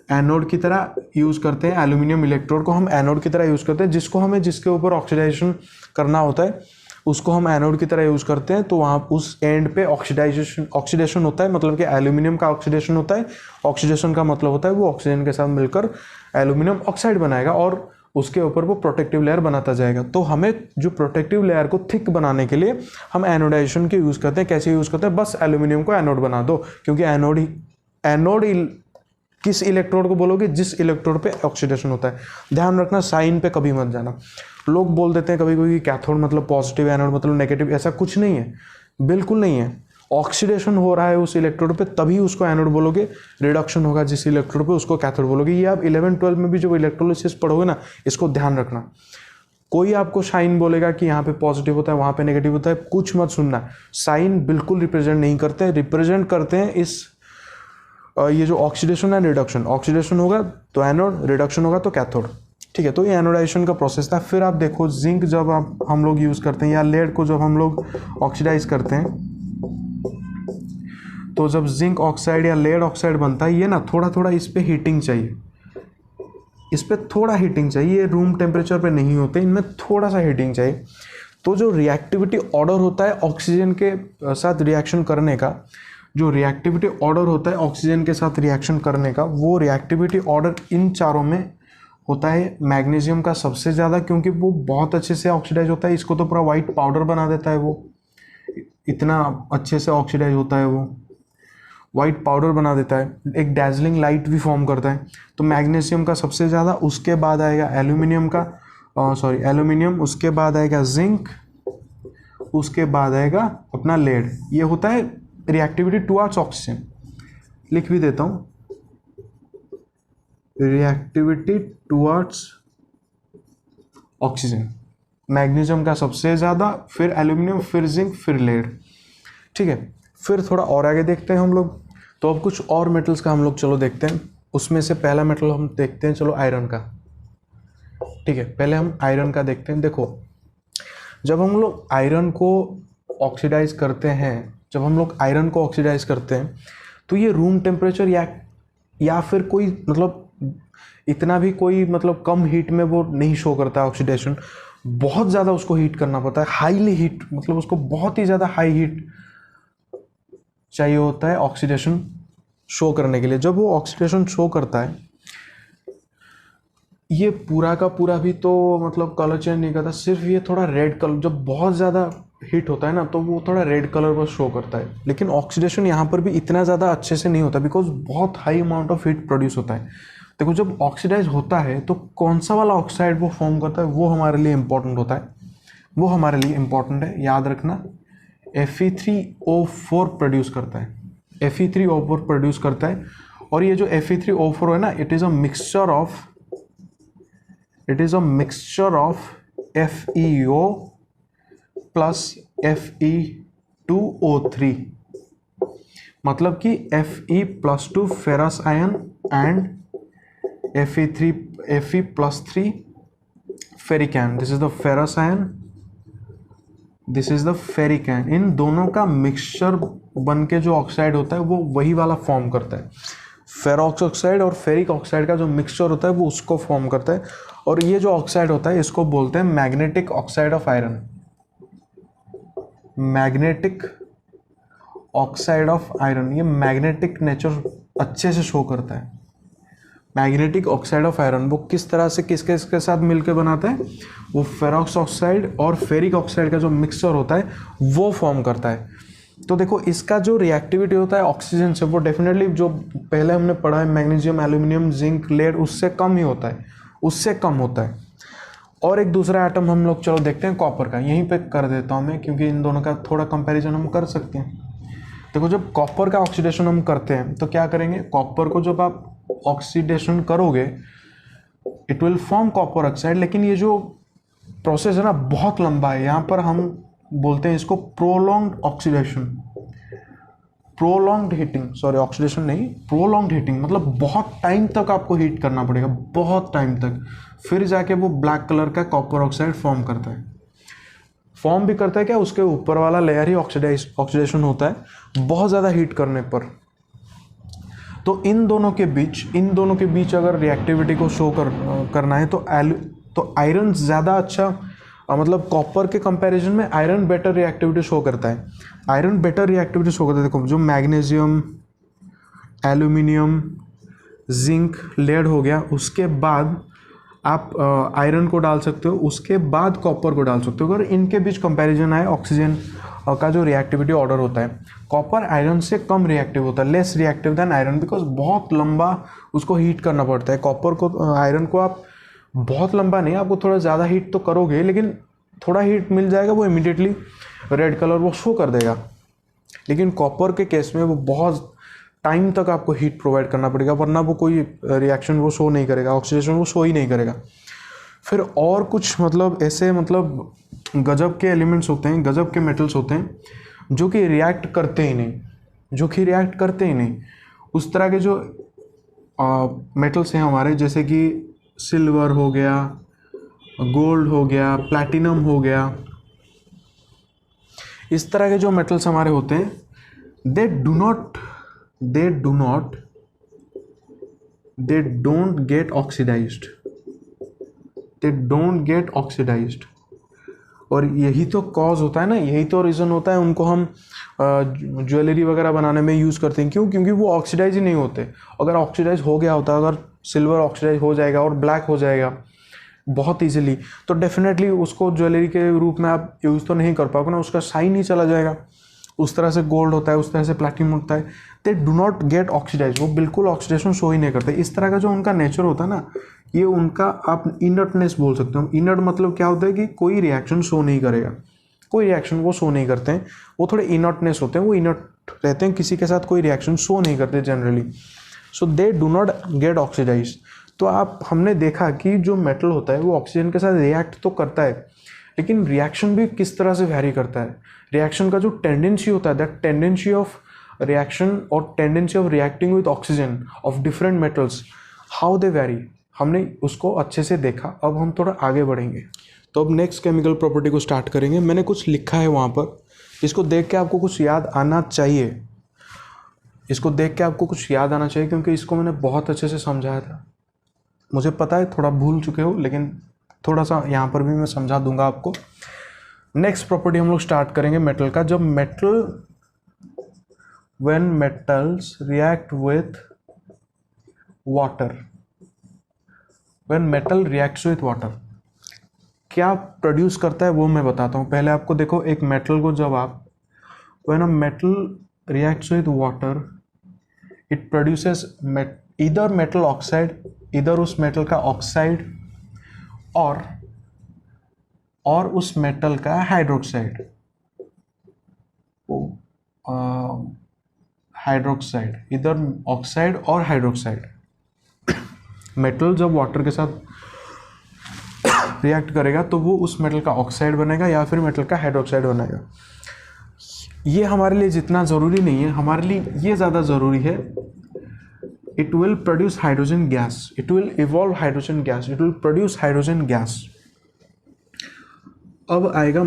एनोड की तरह यूज़ करते हैं, एल्यूमिनियम इलेक्ट्रोड को हम एनोड की तरह यूज़ करते हैं, जिसको हमें जिसके ऊपर ऑक्सीडाइजेशन करना होता है उसको हम एनोड की तरह यूज़ करते हैं। तो वहाँ उस एंड पे ऑक्सीडेशन होता है, मतलब कि एल्यूमिनियम का ऑक्सीडेशन होता है। ऑक्सीडेशन का मतलब होता है वो ऑक्सीजन के साथ मिलकर एल्यूमिनियम ऑक्साइड बनाएगा और उसके ऊपर वो प्रोटेक्टिव लेयर बनाता जाएगा। तो हमें जो प्रोटेक्टिव लेयर को थिक बनाने के लिए हम एनोडाइजेशन के यूज़ करते हैं। कैसे यूज़ करते हैं? बस एल्यूमिनियम को एनोड बना दो, क्योंकि एनोड किस इलेक्ट्रोड को बोलोगे? जिस इलेक्ट्रोड पे ऑक्सीडेशन होता है। ध्यान रखना, साइन पे कभी मत जाना। लोग बोल देते हैं कभी कभी कैथोड मतलब पॉजिटिव, एनोड मतलब नेगेटिव। ऐसा कुछ नहीं है, बिल्कुल नहीं है। ऑक्सीडेशन हो रहा है उस इलेक्ट्रोड पे तभी उसको एनोड बोलोगे, रिडक्शन होगा जिस इलेक्ट्रोड पे उसको कैथोड बोलोगे। ये आप 11-12 में भी जो इलेक्ट्रोलिसिस पढ़ोगे ना, इसको ध्यान रखना। कोई आपको साइन बोलेगा कि यहाँ पे पॉजिटिव होता है वहाँ पे नेगेटिव होता है, कुछ मत सुनना। साइन बिल्कुल रिप्रेजेंट नहीं करते, रिप्रेजेंट करते हैं इस ये जो ऑक्सीडेशन है रिडक्शन। ऑक्सीडेशन होगा तो एनोड, रिडक्शन होगा तो कैथोड। ठीक है, तो ये एनोडाइजेशन का प्रोसेस था। फिर आप देखो जिंक जब हम लोग यूज़ करते हैं या लेड को जब हम लोग ऑक्सीडाइज करते हैं, तो जब जिंक ऑक्साइड या लेड ऑक्साइड बनता है, ये ना थोड़ा थोड़ा इस पर हीटिंग चाहिए, इस पर थोड़ा हीटिंग चाहिए। ये रूम टेम्परेचर पे नहीं होते, इनमें थोड़ा सा हीटिंग चाहिए। तो जो रिएक्टिविटी ऑर्डर होता है ऑक्सीजन के साथ रिएक्शन करने का, जो रिएक्टिविटी ऑर्डर होता है ऑक्सीजन के साथ रिएक्शन करने का, वो रिएक्टिविटी ऑर्डर इन चारों में होता है मैग्नीशियम का सबसे ज़्यादा, क्योंकि वो बहुत अच्छे से ऑक्सीडाइज होता है। इसको तो पूरा वाइट पाउडर बना देता है, वो इतना अच्छे से ऑक्सीडाइज होता है, वो वाइट पाउडर बना देता है, एक डैजलिंग लाइट भी फॉर्म करता है। तो मैग्नीशियम का सबसे ज़्यादा, उसके बाद आएगा एल्यूमिनियम का, एल्यूमिनियम, उसके बाद आएगा जिंक, उसके बाद आएगा अपना लेड। ये होता है रिएक्टिविटी टुवर्ड्स ऑक्सीजन। लिख भी देता हूँ, रिएक्टिविटी टुवर्ड्स ऑक्सीजन। मैग्नीशियम का सबसे ज़्यादा, फिर एल्यूमिनियम, फिर जिंक, फिर लेड। ठीक है, फिर थोड़ा और आगे देखते हैं हम लोग। तो अब कुछ और मेटल्स का हम लोग चलो देखते हैं। उसमें से पहला मेटल हम देखते हैं, चलो आयरन का। ठीक है, पहले हम आयरन का देखते हैं। देखो, जब हम लोग आयरन को ऑक्सीडाइज करते हैं, जब हम लोग आयरन को ऑक्सीडाइज करते हैं, तो ये रूम टेम्परेचर या फिर कोई मतलब इतना भी कोई मतलब कम हीट में वो नहीं शो करता है ऑक्सीडेशन। बहुत ज़्यादा उसको हीट करना पड़ता है, हाईली हीट, मतलब उसको बहुत ही ज़्यादा हाई हीट चाहिए होता है ऑक्सीडेशन शो करने के लिए। जब वो ऑक्सीडेशन शो करता है, ये पूरा का पूरा भी तो मतलब कलर चेंज नहीं करता, सिर्फ ये थोड़ा रेड कलर, जब बहुत ज़्यादा हीट होता है ना तो वो थोड़ा रेड कलर बस शो करता है। लेकिन ऑक्सीडेशन यहाँ पर भी इतना ज़्यादा अच्छे से नहीं होता, बिकॉज बहुत high amount of heat produce होता है। देखो, जब ऑक्सीडाइज होता है तो कौन सा वाला ऑक्साइड वो फॉर्म करता है, वो हमारे लिए इम्पोर्टेंट होता है, वो हमारे लिए इम्पोर्टेंट है। याद रखना, Fe3O4 प्रोड्यूस करता है, Fe3O4 प्रोड्यूस करता है। और ये जो Fe3O4 है ना, it is a mixture of FeO plus Fe2O3, मतलब कि Fe+2 ferrous ion and Fe+3 ferric ion. This is the ferrous ion, this is the ferric ion. इन दोनों का मिक्सचर बन के जो ऑक्साइड होता है वो वही वाला फॉर्म करता है। फेरॉक्स ऑक्साइड और फेरिक ऑक्साइड का जो मिक्सचर होता है वो उसको फॉर्म करता है। और ये जो ऑक्साइड होता है इसको बोलते हैं magnetic oxide of iron. Magnetic oxide of iron, ये मैग्नेटिक नेचर अच्छे से शो करता है। मैग्नेटिक ऑक्साइड ऑफ आयरन वो किस तरह से किसके साथ मिलकर बनाता है, वो फेरॉक्स ऑक्साइड और फेरिक ऑक्साइड का जो मिक्सचर होता है वो फॉर्म करता है। तो देखो, इसका जो रिएक्टिविटी होता है ऑक्सीजन से, वो डेफिनेटली जो पहले हमने पढ़ा है मैग्नीशियम, एल्यूमिनियम, जिंक, लेड, उससे कम ही होता है, उससे कम होता है। और एक दूसरा एटम हम लोग चलो देखते हैं कॉपर का। यहीं पे कर देता हूँ मैं, क्योंकि इन दोनों का थोड़ा कंपैरिजन हम कर सकते हैं। देखो, जब कॉपर का ऑक्सीडेशन हम करते हैं तो क्या करेंगे, कॉपर को जब आप ऑक्सीडेशन करोगे it will form copper oxide. लेकिन ये जो प्रोसेस है ना बहुत लंबा है। यहाँ पर हम बोलते हैं इसको prolonged oxidation, prolonged heating, sorry oxidation नहीं, प्रोलॉन्ग्ड हीटिंग, मतलब बहुत टाइम तक आपको हीट करना पड़ेगा, बहुत टाइम तक, फिर जाके वो ब्लैक कलर का कॉपर ऑक्साइड फॉर्म करता है। फॉर्म भी करता है क्या, उसके ऊपर वाला लेयर ही ऑक्सीडेशन होता है बहुत ज़्यादा हीट करने पर। तो इन दोनों के बीच अगर रिएक्टिविटी को शो करना है तो आयरन ज़्यादा अच्छा, मतलब कॉपर के कंपैरिजन में आयरन बेटर रिएक्टिविटी शो करता है। आयरन बेटर रिएक्टिविटी शो करता है। देखो जो मैग्नीशियम, एल्यूमिनियम, जिंक, लेड हो गया, उसके बाद आप आयरन को डाल सकते हो, उसके बाद कॉपर को डाल सकते हो। अगर इनके बीच कंपैरिजन आए ऑक्सीजन का जो रिएक्टिविटी ऑर्डर होता है, कॉपर आयरन से कम रिएक्टिव होता है, less reactive than iron, because बहुत लंबा उसको हीट करना पड़ता है। कॉपर को, आयरन को आप बहुत लंबा नहीं, आपको थोड़ा ज़्यादा हीट तो करोगे, लेकिन थोड़ा हीट मिल जाएगा, वो इमीडिएटली रेड कलर वो शो कर देगा। लेकिन कॉपर के केस में वो बहुत टाइम तक आपको हीट प्रोवाइड करना पड़ेगा, वरना वो कोई रिएक्शन वो शो नहीं करेगा, ऑक्सीडेशन वो शो ही नहीं करेगा। फिर और कुछ मतलब ऐसे मतलब गजब के एलिमेंट्स होते हैं, गजब के मेटल्स होते हैं जो कि रिएक्ट करते ही नहीं, उस तरह के जो मेटल्स हैं हमारे, जैसे कि सिल्वर हो गया, गोल्ड हो गया, प्लैटिनम हो गया, इस तरह के जो मेटल्स हमारे होते हैं, they don't get oxidized। और यही तो कॉज होता है ना, यही तो रीज़न होता है उनको हम ज्वेलरी वगैरह बनाने में यूज़ करते हैं। क्यों? क्योंकि वो ऑक्सीडाइज ही नहीं होते। अगर ऑक्सीडाइज हो गया होता, अगर सिल्वर ऑक्सीडाइज हो जाएगा और ब्लैक हो जाएगा बहुत इजीली, तो डेफिनेटली उसको ज्वेलरी के रूप में आप यूज़ तो नहीं कर पाओगे ना, उसका शाइन ही चला जाएगा। उस तरह से गोल्ड होता है, उस तरह से प्लैटिनम होता है, they do not get oxidize, वो बिल्कुल ऑक्सीडेशन शो ही नहीं करते। इस तरह का जो उनका नेचर होता है ना, ये उनका आप इनर्टनेस बोल सकते हो। इनर्ट मतलब क्या होता है कि कोई रिएक्शन शो नहीं करेगा, कोई रिएक्शन वो शो नहीं करते हैं, वो थोड़े इनर्टनेस होते हैं, वो इनर्ट रहते हैं, किसी के साथ कोई रिएक्शन शो नहीं करते generally. So they do not get oxidize. तो हमने देखा कि जो मेटल होता है वो ऑक्सीजन के साथ रिएक्ट तो करता है, लेकिन रिएक्शन भी किस तरह से वैरी करता है। रिएक्शन का जो टेंडेंसी होता है, दैट टेंडेंसी ऑफ रिएक्शन और tendency of reacting with oxygen of different metals, how they vary, हमने उसको अच्छे से देखा। अब हम थोड़ा आगे बढ़ेंगे, तो अब नेक्स्ट केमिकल प्रॉपर्टी को स्टार्ट करेंगे। मैंने कुछ लिखा है वहाँ पर, इसको देख के आपको कुछ याद आना चाहिए, क्योंकि इसको मैंने बहुत अच्छे से समझाया था। मुझे पता है थोड़ा भूल चुके हो, लेकिन थोड़ा सा यहाँ पर भी मैं समझा दूंगा आपको। नेक्स्ट प्रॉपर्टी हम लोग स्टार्ट करेंगे मेटल का। जब when metals react with water, when metal reacts with water, क्या प्रोड्यूस करता है वो मैं बताता हूँ। पहले आपको देखो, एक मेटल को जब आप, when a metal reacts with water, it produces इधर मेटल ऑक्साइड, इधर उस मेटल का ऑक्साइड और उस मेटल का हाइड्रोक्साइड, इधर ऑक्साइड और हाइड्रोक्साइड। मेटल जब वाटर के साथ रिएक्ट करेगा तो वो उस मेटल का ऑक्साइड बनेगा या फिर मेटल का हाइड्रोक्साइड बनेगा। ये हमारे लिए जितना ज़रूरी नहीं है, हमारे लिए ये ज़्यादा ज़रूरी है। It will produce hydrogen gas, it will evolve hydrogen gas, it will produce hydrogen gas। अब आएगा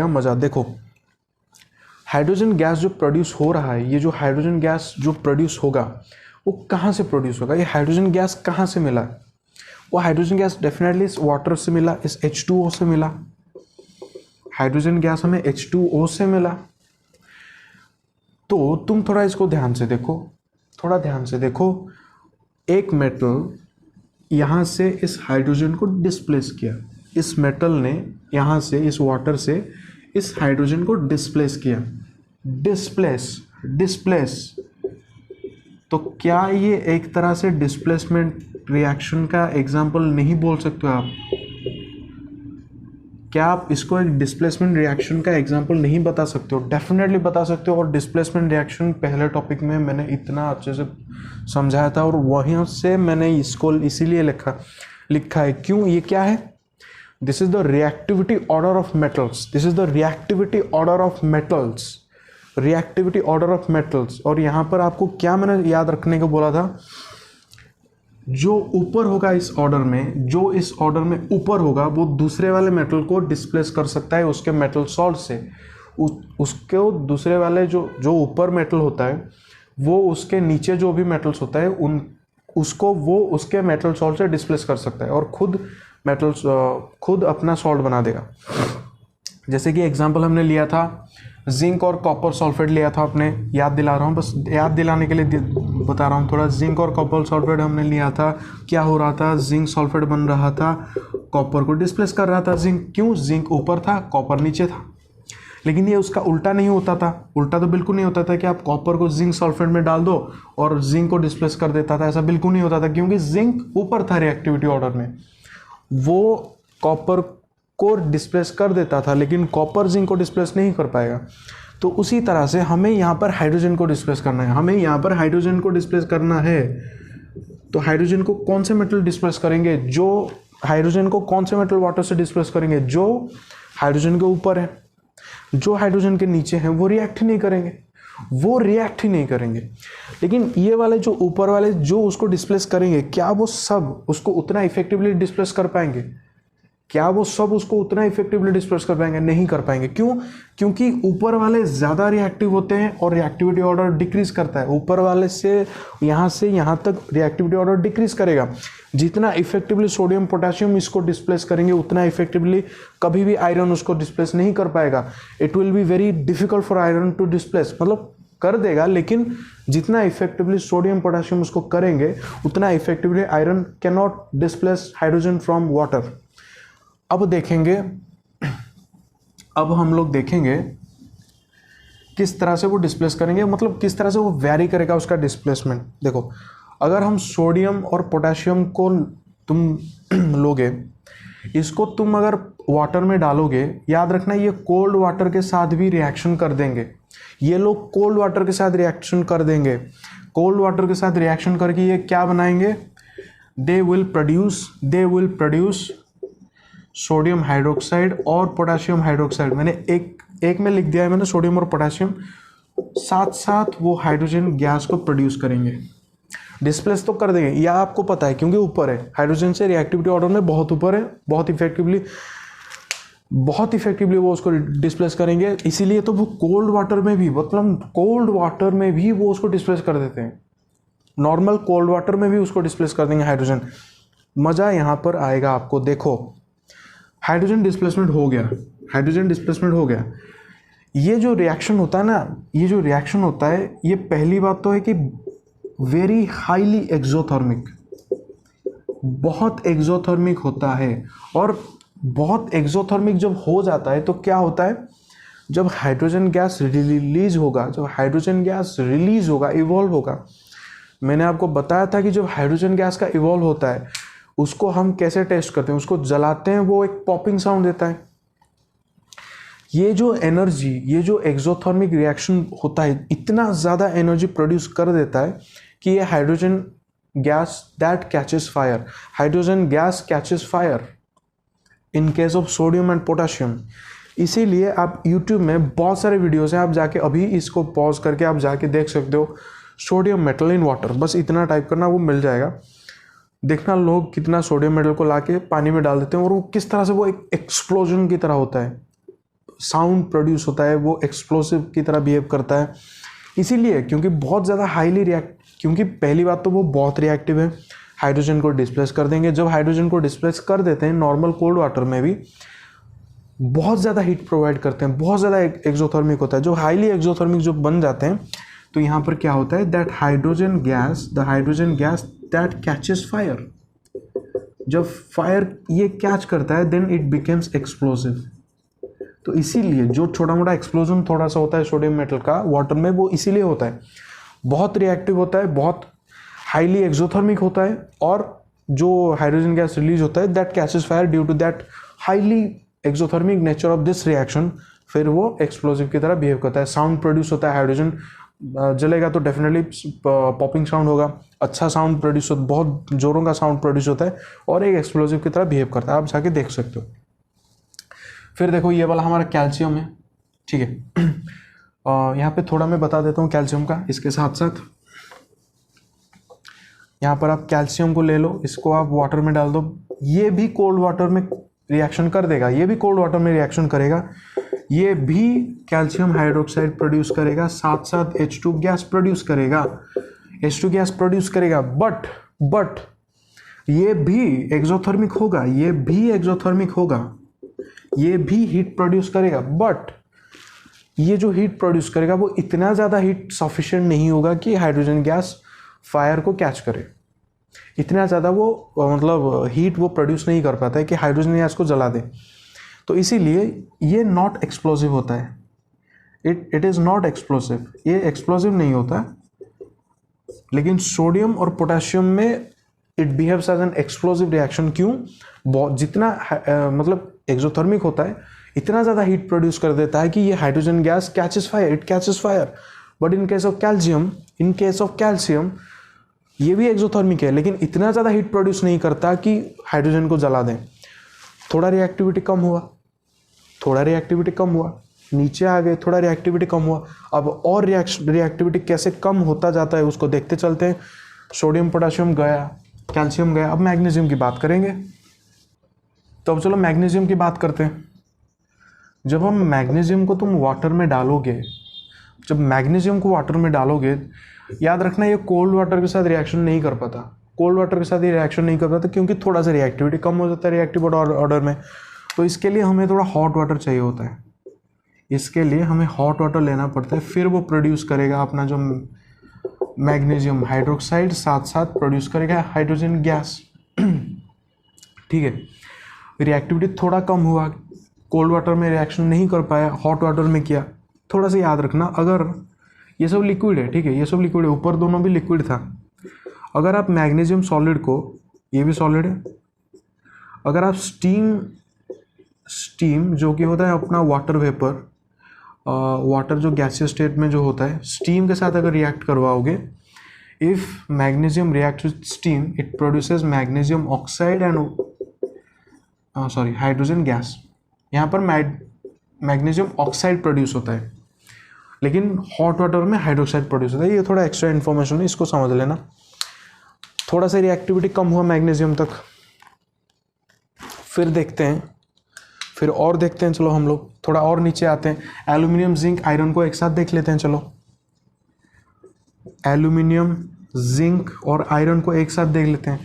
मज़ा। देखो, हाइड्रोजन गैस जो प्रोड्यूस हो रहा है, ये जो हाइड्रोजन गैस जो प्रोड्यूस होगा वो कहाँ से प्रोड्यूस होगा? ये हाइड्रोजन गैस कहाँ से मिला? वो हाइड्रोजन गैस डेफिनेटली इस वाटर से मिला, इस H2O से मिला। हाइड्रोजन गैस हमें H2O से मिला। तो तुम थोड़ा इसको ध्यान से देखो, एक मेटल यहाँ से इस हाइड्रोजन को डिस्प्लेस किया, इस मेटल ने यहाँ से इस वाटर से इस हाइड्रोजन को डिस्प्लेस किया। डिस्प्लेस तो क्या ये एक तरह से डिस्प्लेसमेंट रिएक्शन का एग्जाम्पल नहीं बोल सकते हो आप? क्या आप इसको एक डिस्प्लेसमेंट रिएक्शन का एग्जाम्पल नहीं बता सकते हो? डेफिनेटली बता सकते हो। और डिस्प्लेसमेंट रिएक्शन पहले टॉपिक में मैंने इतना अच्छे से समझाया था, और वहीं से मैंने इसको इसीलिए लिखा है। क्यों? ये क्या है? This is the reactivity order of metals. और यहाँ पर आपको क्या मैंने याद रखने को बोला था? जो ऊपर होगा इस ऑर्डर में, जो इस ऑर्डर में ऊपर होगा, वो दूसरे वाले मेटल को डिस्प्लेस कर सकता है उसके मेटल सॉल्ट से। उसको दूसरे वाले जो ऊपर मेटल होता है वो उसके नीचे जो भी मेटल्स होता है उसको वो उसके मेटल सॉल्ट से डिस्प्लेस कर सकता है और खुद अपना सॉल्ट बना देगा। जैसे कि एग्जांपल हमने लिया था जिंक और कॉपर सल्फेट लिया था, अपने याद दिला रहा हूँ, बस याद दिलाने के लिए बता रहा हूँ थोड़ा। जिंक और कॉपर सल्फेट हमने लिया था, क्या हो रहा था, जिंक सल्फेट बन रहा था, कॉपर को डिस्प्लेस कर रहा था जिंक। क्यों? जिंक ऊपर था, कॉपर नीचे था। लेकिन ये उसका उल्टा नहीं होता था, उल्टा तो बिल्कुल नहीं होता था कि आप कॉपर को जिंक सल्फेट में डाल दो और जिंक को डिस्प्लेस कर देता था, ऐसा बिल्कुल नहीं होता था, क्योंकि जिंक ऊपर था रिएक्टिविटी ऑर्डर में, वो कॉपर को डिस्प्लेस कर देता था, लेकिन कॉपर जिंक को डिस्प्लेस नहीं कर पाएगा। तो उसी तरह से हमें यहाँ पर हाइड्रोजन को डिस्प्लेस करना है, हमें यहाँ पर हाइड्रोजन को डिस्प्लेस करना है। तो हाइड्रोजन को कौन से मेटल डिस्प्लेस करेंगे? जो हाइड्रोजन को कौन से मेटल वाटर से डिस्प्लेस करेंगे? जो हाइड्रोजन के ऊपर है। जो हाइड्रोजन के नीचे हैं वो रिएक्ट ही नहीं करेंगे, लेकिन ये वाले जो ऊपर वाले जो उसको डिस्प्लेस करेंगे, क्या वो सब उसको उतना इफेक्टिवली डिस्प्लेस कर पाएंगे? नहीं कर पाएंगे। क्यों? क्योंकि ऊपर वाले ज़्यादा रिएक्टिव होते हैं और रिएक्टिविटी ऑर्डर डिक्रीज करता है। ऊपर वाले से यहाँ तक रिएक्टिविटी ऑर्डर डिक्रीज करेगा। जितना इफेक्टिवली सोडियम पोटेशियम इसको डिस्प्लेस करेंगे, उतना इफेक्टिवली कभी भी आयरन उसको डिस्प्लेस नहीं कर पाएगा। It will be very difficult for iron to displace, मतलब कर देगा, लेकिन जितना इफेक्टिवली सोडियम पोटेशियम उसको करेंगे, उतना effectively iron can not displace hydrogen from water. अब हम लोग देखेंगे किस तरह से वो डिस्प्लेस करेंगे, मतलब किस तरह से वो वैरी करेगा उसका डिस्प्लेसमेंट। देखो, अगर हम सोडियम और पोटेशियम को तुम लोगे, इसको तुम अगर वाटर में डालोगे, याद रखना ये कोल्ड वाटर के साथ भी रिएक्शन कर देंगे। ये लोग कोल्ड वाटर के साथ रिएक्शन कर देंगे। कोल्ड वाटर के साथ रिएक्शन करके ये क्या बनाएंगे? They will produce sodium hydroxide और पोटेशियम हाइड्रोक्साइड। मैंने एक में लिख दिया है मैंने, सोडियम और पोटेशियम साथ साथ वो हाइड्रोजन गैस को प्रोड्यूस करेंगे। डिस्प्लेस तो कर देंगे, यह आपको पता है क्योंकि ऊपर है, हाइड्रोजन से रिएक्टिविटी ऑर्डर में बहुत ऊपर है, बहुत इफेक्टिवली वो उसको डिस्प्लेस करेंगे। इसीलिए तो वो कोल्ड वाटर में भी वो उसको डिस्प्लेस कर देते हैं। नॉर्मल कोल्ड वाटर में भी उसको डिस्प्लेस कर देंगे हाइड्रोजन। मज़ा यहाँ पर आएगा आपको। देखो, हाइड्रोजन डिस्प्लेसमेंट हो गया। ये जो रिएक्शन होता है, ये पहली बात तो है कि वेरी हाईली एक्सोथर्मिक, बहुत एक्सोथर्मिक होता है। और बहुत एक्सोथर्मिक जब हो जाता है तो क्या होता है, जब हाइड्रोजन गैस रिलीज होगा, इवॉल्व होगा। मैंने आपको बताया था कि जब हाइड्रोजन गैस का इवॉल्व होता है, उसको हम कैसे टेस्ट करते हैं, उसको जलाते हैं, वो एक पॉपिंग साउंड देता है। ये जो एक्सोथर्मिक रिएक्शन होता है, इतना ज़्यादा एनर्जी प्रोड्यूस कर देता है कि ये hydrogen gas catches fire in case of sodium and potassium. इसीलिए आप YouTube में बहुत सारे वीडियोस हैं, आप जाके अभी इसको पॉज करके आप जाके देख सकते हो, सोडियम मेटल इन वाटर, बस इतना टाइप करना, वो मिल जाएगा। देखना लोग कितना सोडियम मेटल को लाके पानी में डाल देते हैं और वो किस तरह से वो एक एक्सप्लोजन की तरह होता है, साउंड प्रोड्यूस होता है, वो एक्सप्लोसिव की तरह बिहेव करता है। इसीलिए क्योंकि बहुत ज़्यादा क्योंकि पहली बात तो वो बहुत रिएक्टिव है, हाइड्रोजन को डिस्प्लेस कर देंगे। जब हाइड्रोजन को डिस्प्लेस कर देते हैं, नॉर्मल कोल्ड वाटर में भी बहुत ज़्यादा हीट प्रोवाइड करते हैं, बहुत ज़्यादा एक्सोथर्मिक होता है। जो हाईली एक्सोथर्मिक जो बन जाते हैं, तो यहाँ पर क्या होता है, the hydrogen gas that catches fire. जब फायर ये कैच करता है, देन इट बिकेम्स एक्सप्लोसिव। तो इसीलिए जो छोटा मोटा एक्सप्लोजन थोड़ा सा होता है सोडियम मेटल का वाटर में, वो इसीलिए होता है, बहुत रिएक्टिव होता है, बहुत हाईली एक्सोथर्मिक होता है, और जो हाइड्रोजन गैस रिलीज होता है that catches fire due to that highly exothermic nature of this reaction, फिर वो एक्सप्लोसिव की तरह बिहेव करता है। साउंड प्रोड्यूस होता है, हाइड्रोजन जलेगा तो डेफिनेटली पॉपिंग साउंड होगा, अच्छा साउंड प्रोड्यूस होता है, बहुत जोरों का साउंड प्रोड्यूस होता है और एक एक्सप्लोसिव की तरह बिहेव करता है। आप जाके देख सकते हो। फिर देखो, ये वाला हमारा कैल्शियम है, ठीक है। यहाँ पे थोड़ा मैं बता देता हूँ कैल्शियम का। इसके साथ साथ यहाँ पर आप कैल्शियम को ले लो, इसको आप वाटर में डाल दो, ये भी कोल्ड वाटर में रिएक्शन कर देगा, ये भी कोल्ड वाटर में रिएक्शन करेगा। ये भी कैल्शियम हाइड्रोक्साइड प्रोड्यूस करेगा, साथ साथ H2 गैस प्रोड्यूस करेगा, H2 गैस प्रोड्यूस करेगा, बट ये भी एक्सोथर्मिक होगा, ये भी एक्सोथर्मिक होगा, ये भी हीट प्रोड्यूस करेगा, बट ये जो हीट प्रोड्यूस करेगा वो इतना ज़्यादा हीट सफिशिएंट नहीं होगा कि हाइड्रोजन गैस फायर को कैच करे। इतना ज़्यादा वो मतलब हीट वो प्रोड्यूस नहीं कर पाता है कि हाइड्रोजन गैस को जला दे। तो इसीलिए ये नॉट एक्सप्लोसिव होता है, इट इज़ नॉट एक्सप्लोसिव, ये एक्सप्लोसिव नहीं होता। लेकिन सोडियम और पोटेशियम में it behaves as an explosive reaction. क्यों? बहुत जितना मतलब एक्सोथर्मिक होता है इतना ज़्यादा हीट प्रोड्यूस कर देता है कि ये hydrogen gas catches fire, it catches fire. But in case of calcium ये भी एक्सोथर्मिक है, लेकिन इतना ज़्यादा हीट प्रोड्यूस नहीं करता कि हाइड्रोजन को जला दें। थोड़ा रिएक्टिविटी कम हुआ, नीचे आ गए, थोड़ा रिएक्टिविटी कम हुआ। अब और रिएक्टिविटी कैसे कम होता जाता है उसको देखते चलते हैं। सोडियम पोटेशियम गया, कैल्शियम गया, अब मैग्नीशियम की बात करेंगे। तो अब चलो मैग्नीशियम की बात करते हैं। जब हम मैग्नीशियम को तुम वाटर में डालोगे, याद रखना ये कोल्ड वाटर के साथ रिएक्शन नहीं कर पाता, क्योंकि थोड़ा सा रिएक्टिविटी कम हो जाता है रिएक्टिव ऑर्डर में। तो इसके लिए हमें थोड़ा हॉट वाटर चाहिए होता है, इसके लिए हमें हॉट वाटर लेना पड़ता है, फिर वो प्रोड्यूस करेगा अपना जो मैग्नीशियम हाइड्रोक्साइड, साथ साथ प्रोड्यूस करेगा हाइड्रोजन गैस। ठीक है, रिएक्टिविटी थोड़ा कम हुआ, कोल्ड वाटर में रिएक्शन नहीं कर पाया, हॉट वाटर में किया। थोड़ा सा याद रखना, अगर ये सब लिक्विड है, ठीक है, ये सब लिक्विड है, ऊपर दोनों भी लिक्विड था। अगर आप मैग्नीशियम सॉलिड को, ये भी सॉलिड है, अगर आप स्टीम जो कि होता है अपना वाटर वेपर, वाटर जो गैसियस स्टेट में जो होता है, स्टीम के साथ अगर रिएक्ट करवाओगे, if magnesium react with steam it produces magnesium oxide and hydrogen gas. यहाँ पर मैग्नीशियम ऑक्साइड प्रोड्यूस होता है, लेकिन हॉट वाटर में हाइड्रोक्साइड प्रोड्यूस होता है। ये थोड़ा एक्स्ट्रा इन्फॉर्मेशन है, इसको समझ लेना। थोड़ा सा रिएक्टिविटी कम हुआ मैग्नीशियम तक, फिर देखते हैं, चलो हम लोग थोड़ा और नीचे आते हैं। एल्यूमिनियम, जिंक, आयरन को एक साथ देख लेते हैं। चलो एल्यूमिनियम, जिंक और आयरन को एक साथ देख लेते हैं।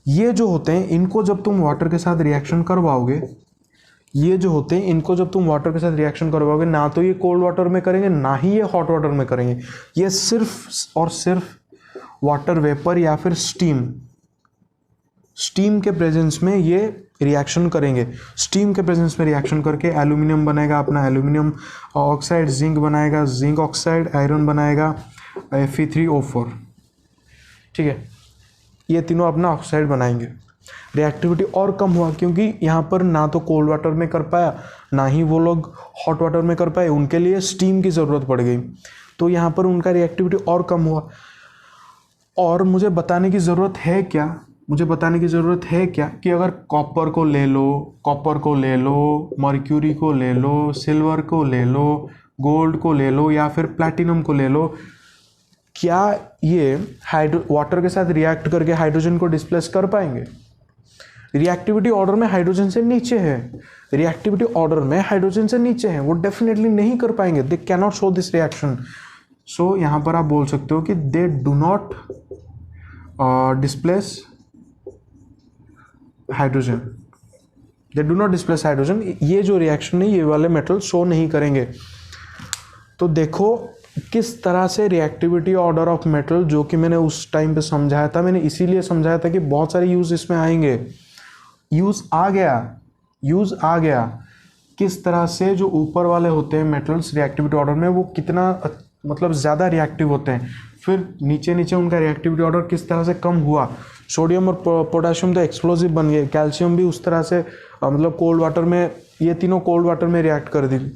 ये जो होते हैं इनको जब तुम वाटर के साथ रिएक्शन करवाओगे, ना तो ये कोल्ड वाटर में करेंगे, ना ही ये हॉट वाटर में करेंगे। ये सिर्फ और सिर्फ वाटर वेपर या फिर स्टीम के प्रेजेंस में ये रिएक्शन करेंगे। स्टीम के प्रेजेंस में रिएक्शन करके एल्यूमिनियम बनेगा अपना एल्यूमिनियम ऑक्साइड, जिंक बनाएगा जिंक ऑक्साइड, आयरन बनाएगा Fe3O4। ठीक है, ये तीनों अपना ऑक्साइड बनाएंगे। रिएक्टिविटी और कम हुआ, क्योंकि यहाँ पर ना तो कोल्ड वाटर में कर पाया, ना ही वो लोग हॉट वाटर में कर पाए, उनके लिए स्टीम की ज़रूरत पड़ गई। तो यहाँ पर उनका रिएक्टिविटी और कम हुआ। और मुझे बताने की ज़रूरत है क्या कि अगर कॉपर को ले लो, मर्क्यूरी को ले लो, सिल्वर को ले लो, गोल्ड को ले लो या फिर प्लैटिनम को ले लो, क्या ये वाटर के साथ रिएक्ट करके हाइड्रोजन को डिस्प्लेस कर पाएंगे? रिएक्टिविटी ऑर्डर में हाइड्रोजन से नीचे है, वो डेफिनेटली नहीं कर पाएंगे। They cannot show this reaction. So यहाँ पर आप बोल सकते हो कि they do not displace hydrogen. ये जो रिएक्शन है ये वाले मेटल शो नहीं करेंगे। तो देखो किस तरह से रिएक्टिविटी ऑर्डर ऑफ मेटल, जो कि मैंने उस टाइम पे समझाया था, मैंने इसीलिए समझाया था कि बहुत सारे यूज इसमें आएंगे। यूज आ गया किस तरह से जो ऊपर वाले होते हैं मेटल्स रिएक्टिविटी ऑर्डर में, वो कितना मतलब ज़्यादा रिएक्टिव होते हैं। फिर नीचे उनका रिएक्टिविटी ऑर्डर किस तरह से कम हुआ। सोडियम और पोटेशियम तो एक्सप्लोसिव बन गए, कैल्शियम भी उस तरह से मतलब कोल्ड वाटर में, ये तीनों कोल्ड वाटर में रिएक्ट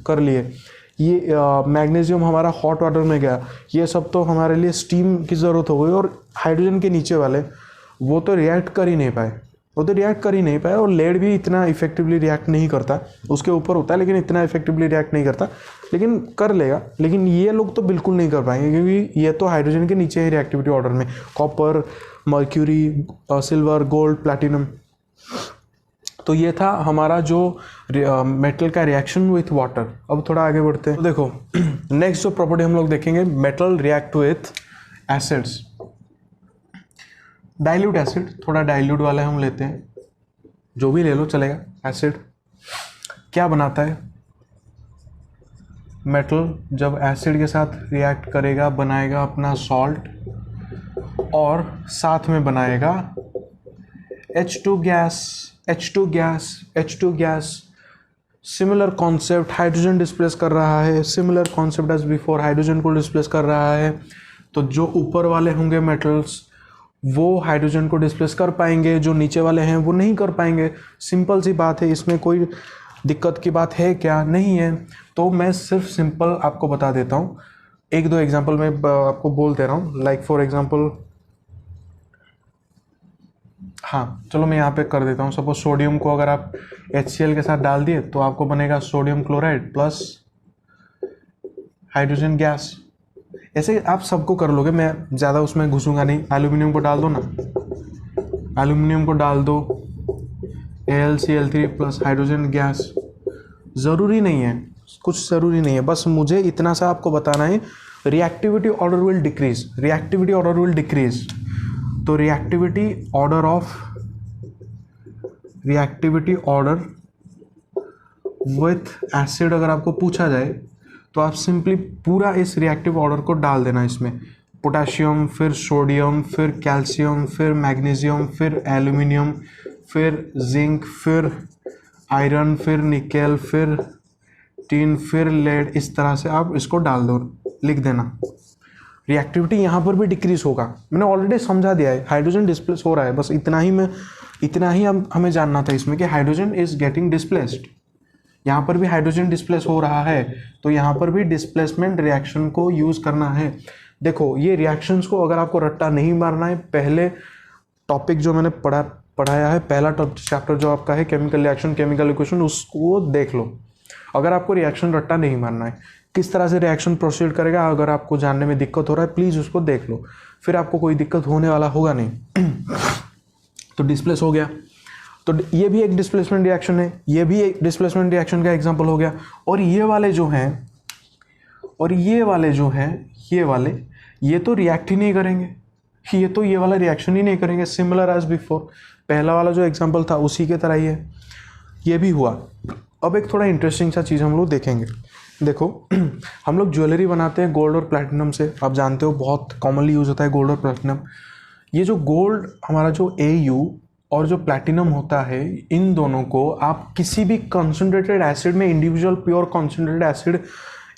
कर लिए। ये मैग्नीशियम हमारा हॉट वाटर में गया। ये सब तो हमारे लिए स्टीम की ज़रूरत हो गई। और हाइड्रोजन के नीचे वाले वो तो रिएक्ट कर ही नहीं पाए, और लेड भी इतना इफेक्टिवली रिएक्ट नहीं करता। उसके ऊपर होता है लेकिन इतना इफेक्टिवली रिएक्ट नहीं करता, लेकिन कर लेगा। लेकिन ये लोग तो बिल्कुल नहीं कर पाएंगे, क्योंकि ये तो हाइड्रोजन के नीचे है रिएक्टिविटी ऑर्डर में। Copper, mercury, silver, gold, platinum. तो ये था हमारा जो मेटल का रिएक्शन विथ वाटर। अब थोड़ा आगे बढ़ते हैं। तो देखो नेक्स्ट जो प्रॉपर्टी हम लोग देखेंगे, metal react with acids. Dilute acid, थोड़ा डाइल्यूट वाले हम लेते हैं, जो भी ले लो चलेगा। एसिड क्या बनाता है? मेटल जब एसिड के साथ रिएक्ट करेगा बनाएगा अपना सॉल्ट और साथ में बनाएगा H2 gas. H2 gas, H2 gas, similar concept, hydrogen displace कर रहा है, similar concept as before, hydrogen को डिस्प्लेस कर रहा है। तो जो ऊपर वाले होंगे मेटल्स वो हाइड्रोजन को डिस्प्लेस कर पाएंगे, जो नीचे वाले हैं वो नहीं कर पाएंगे। सिंपल सी बात है, इसमें कोई दिक्कत की बात है क्या? नहीं है। तो मैं सिर्फ सिंपल आपको बता देता हूँ, एक दो एग्जांपल मैं आपको बोल दे रहा हूँ। लाइक फॉर एग्जांपल, हाँ चलो मैं यहाँ पे कर देता हूँ। सपोज सोडियम को अगर आप HCl के साथ डाल दिए तो आपको बनेगा sodium chloride plus hydrogen gas. ऐसे आप सबको कर लोगे, मैं ज़्यादा उसमें घुसूंगा नहीं। एल्यूमिनियम को डाल दो ना, एल्यूमिनियम को डाल दो AlCl3 प्लस हाइड्रोजन गैस। ज़रूरी नहीं है, कुछ ज़रूरी नहीं है, बस मुझे इतना सा आपको बताना है। Reactivity order will decrease, reactivity order will decrease. तो रिएक्टिविटी ऑर्डर विथ एसिड अगर आपको पूछा जाए तो आप सिंपली पूरा इस रिएक्टिव ऑर्डर को डाल देना इसमें। पोटेशियम, फिर सोडियम, फिर कैल्शियम, फिर मैग्नीशियम, फिर एल्यूमिनियम, फिर जिंक, फिर आयरन, फिर निकेल, फिर टिन, फिर लेड। इस तरह से आप इसको डाल दो, लिख देना। रिएक्टिविटी यहाँ पर भी डिक्रीज होगा। मैंने ऑलरेडी समझा दिया है, हाइड्रोजन डिस्प्लेस हो रहा है, बस इतना ही हमें जानना था इसमें कि हाइड्रोजन इज गेटिंग डिस्प्लेस्ड। यहाँ पर भी हाइड्रोजन डिस्प्लेस हो रहा है, तो यहाँ पर भी डिस्प्लेसमेंट रिएक्शन को यूज़ करना है। देखो ये रिएक्शंस को अगर आपको रट्टा नहीं मारना है, पहले टॉपिक जो मैंने पढ़ाया है, पहला चैप्टर जो आपका है केमिकल रिएक्शन, केमिकल इक्वेशन, उसको देख लो। अगर आपको रिएक्शन रट्टा नहीं मारना है, किस तरह से रिएक्शन प्रोसीड करेगा, अगर आपको जानने में दिक्कत हो रहा है प्लीज़ उसको देख लो, फिर आपको कोई दिक्कत होने वाला होगा नहीं। तो डिस्प्लेस हो गया, तो ये भी एक डिस्प्लेसमेंट रिएक्शन है, ये भी एक डिस्प्लेसमेंट रिएक्शन का एग्जांपल हो गया। और ये वाले जो हैं, ये तो रिएक्ट ही नहीं करेंगे, ये वाला रिएक्शन ही नहीं करेंगे। सिमिलर एज बिफोर, पहला वाला जो एग्जांपल था उसी के तरह ही है, ये भी हुआ। अब एक थोड़ा इंटरेस्टिंग सा चीज़ हम लोग देखेंगे। देखो हम लोग ज्वेलरी बनाते हैं गोल्ड और प्लैटिनम से, आप जानते हो बहुत कॉमनली यूज़ होता है गोल्ड और प्लैटिनम। ये जो गोल्ड हमारा जो Au और जो प्लैटिनम होता है, इन दोनों को आप किसी भी कंसनट्रेटेड एसिड में, individual pure concentrated acid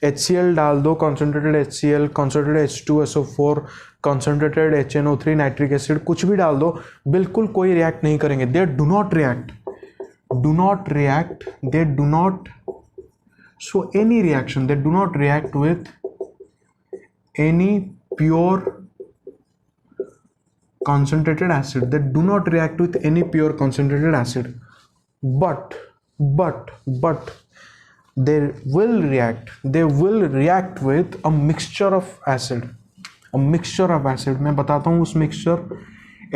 HCl डाल दो, concentrated HCl, concentrated H2SO4, concentrated HNO3 nitric acid, कुछ भी डाल दो, बिल्कुल कोई रिएक्ट नहीं करेंगे। दे do not react, they do not show any reaction, they do not react with any pure concentrated acid, they do not react with any pure concentrated acid, but they will react with a mixture of acid, मैं बताता हूँ उस mixture,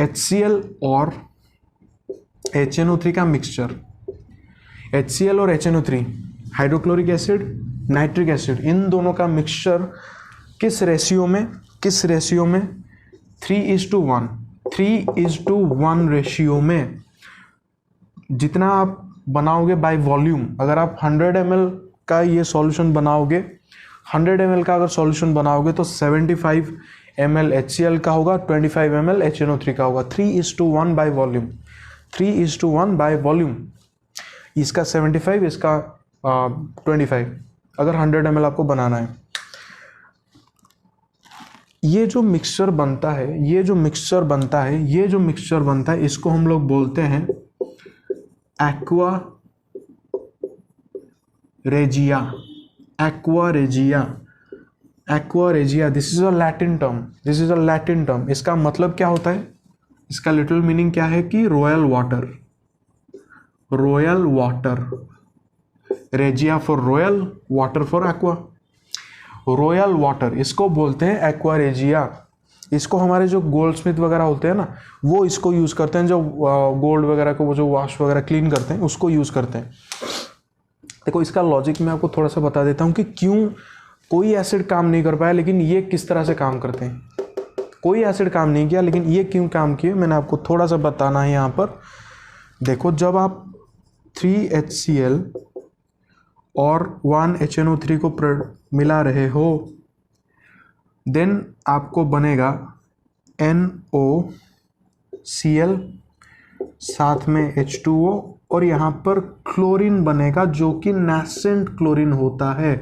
HCl और HNO3 का mixture. HCl और HNO3, hydrochloric acid, nitric acid, इन दोनों का मिक्सचर किस रेशियो में 3:1 रेशियो में। जितना आप बनाओगे बाय वॉल्यूम, अगर आप 100 ml का ये सॉल्यूशन बनाओगे, 100 ml का अगर सॉल्यूशन बनाओगे तो 75 ml HCl का होगा, 25 ml HNO3 का होगा। 3:1 बाय वॉल्यूम, 3:1 बाय वॉल्यूम। इसका 75, इसका 25, अगर 100 ml आपको बनाना है। ये जो मिक्सचर बनता है, इसको हम लोग बोलते हैं aqua regia. This is a Latin term. इसका मतलब क्या होता है, इसका लिटिल मीनिंग क्या है कि royal water, regia for royal, water for aqua. Royal water, इसको बोलते हैं एक्वा रेजिया। इसको हमारे जो गोल्ड स्मिथ वगैरह होते हैं ना, वो इसको यूज़ करते हैं, जो गोल्ड वगैरह को वो जो वॉश वगैरह क्लीन करते हैं उसको यूज़ करते हैं। देखो इसका लॉजिक मैं आपको थोड़ा सा बता देता हूँ कि क्यों कोई एसिड काम नहीं कर पाया, लेकिन ये किस तरह से काम करते हैं। कोई एसिड काम नहीं किया लेकिन ये क्यों काम किए, मैंने आपको थोड़ा सा बताना है यहाँ पर। देखो जब आप 3HCl और 1HNO3 को मिला रहे हो, देन आपको बनेगा NOCl, साथ में H2O, और यहाँ पर क्लोरीन बनेगा जो कि नेसेंट क्लोरीन होता है।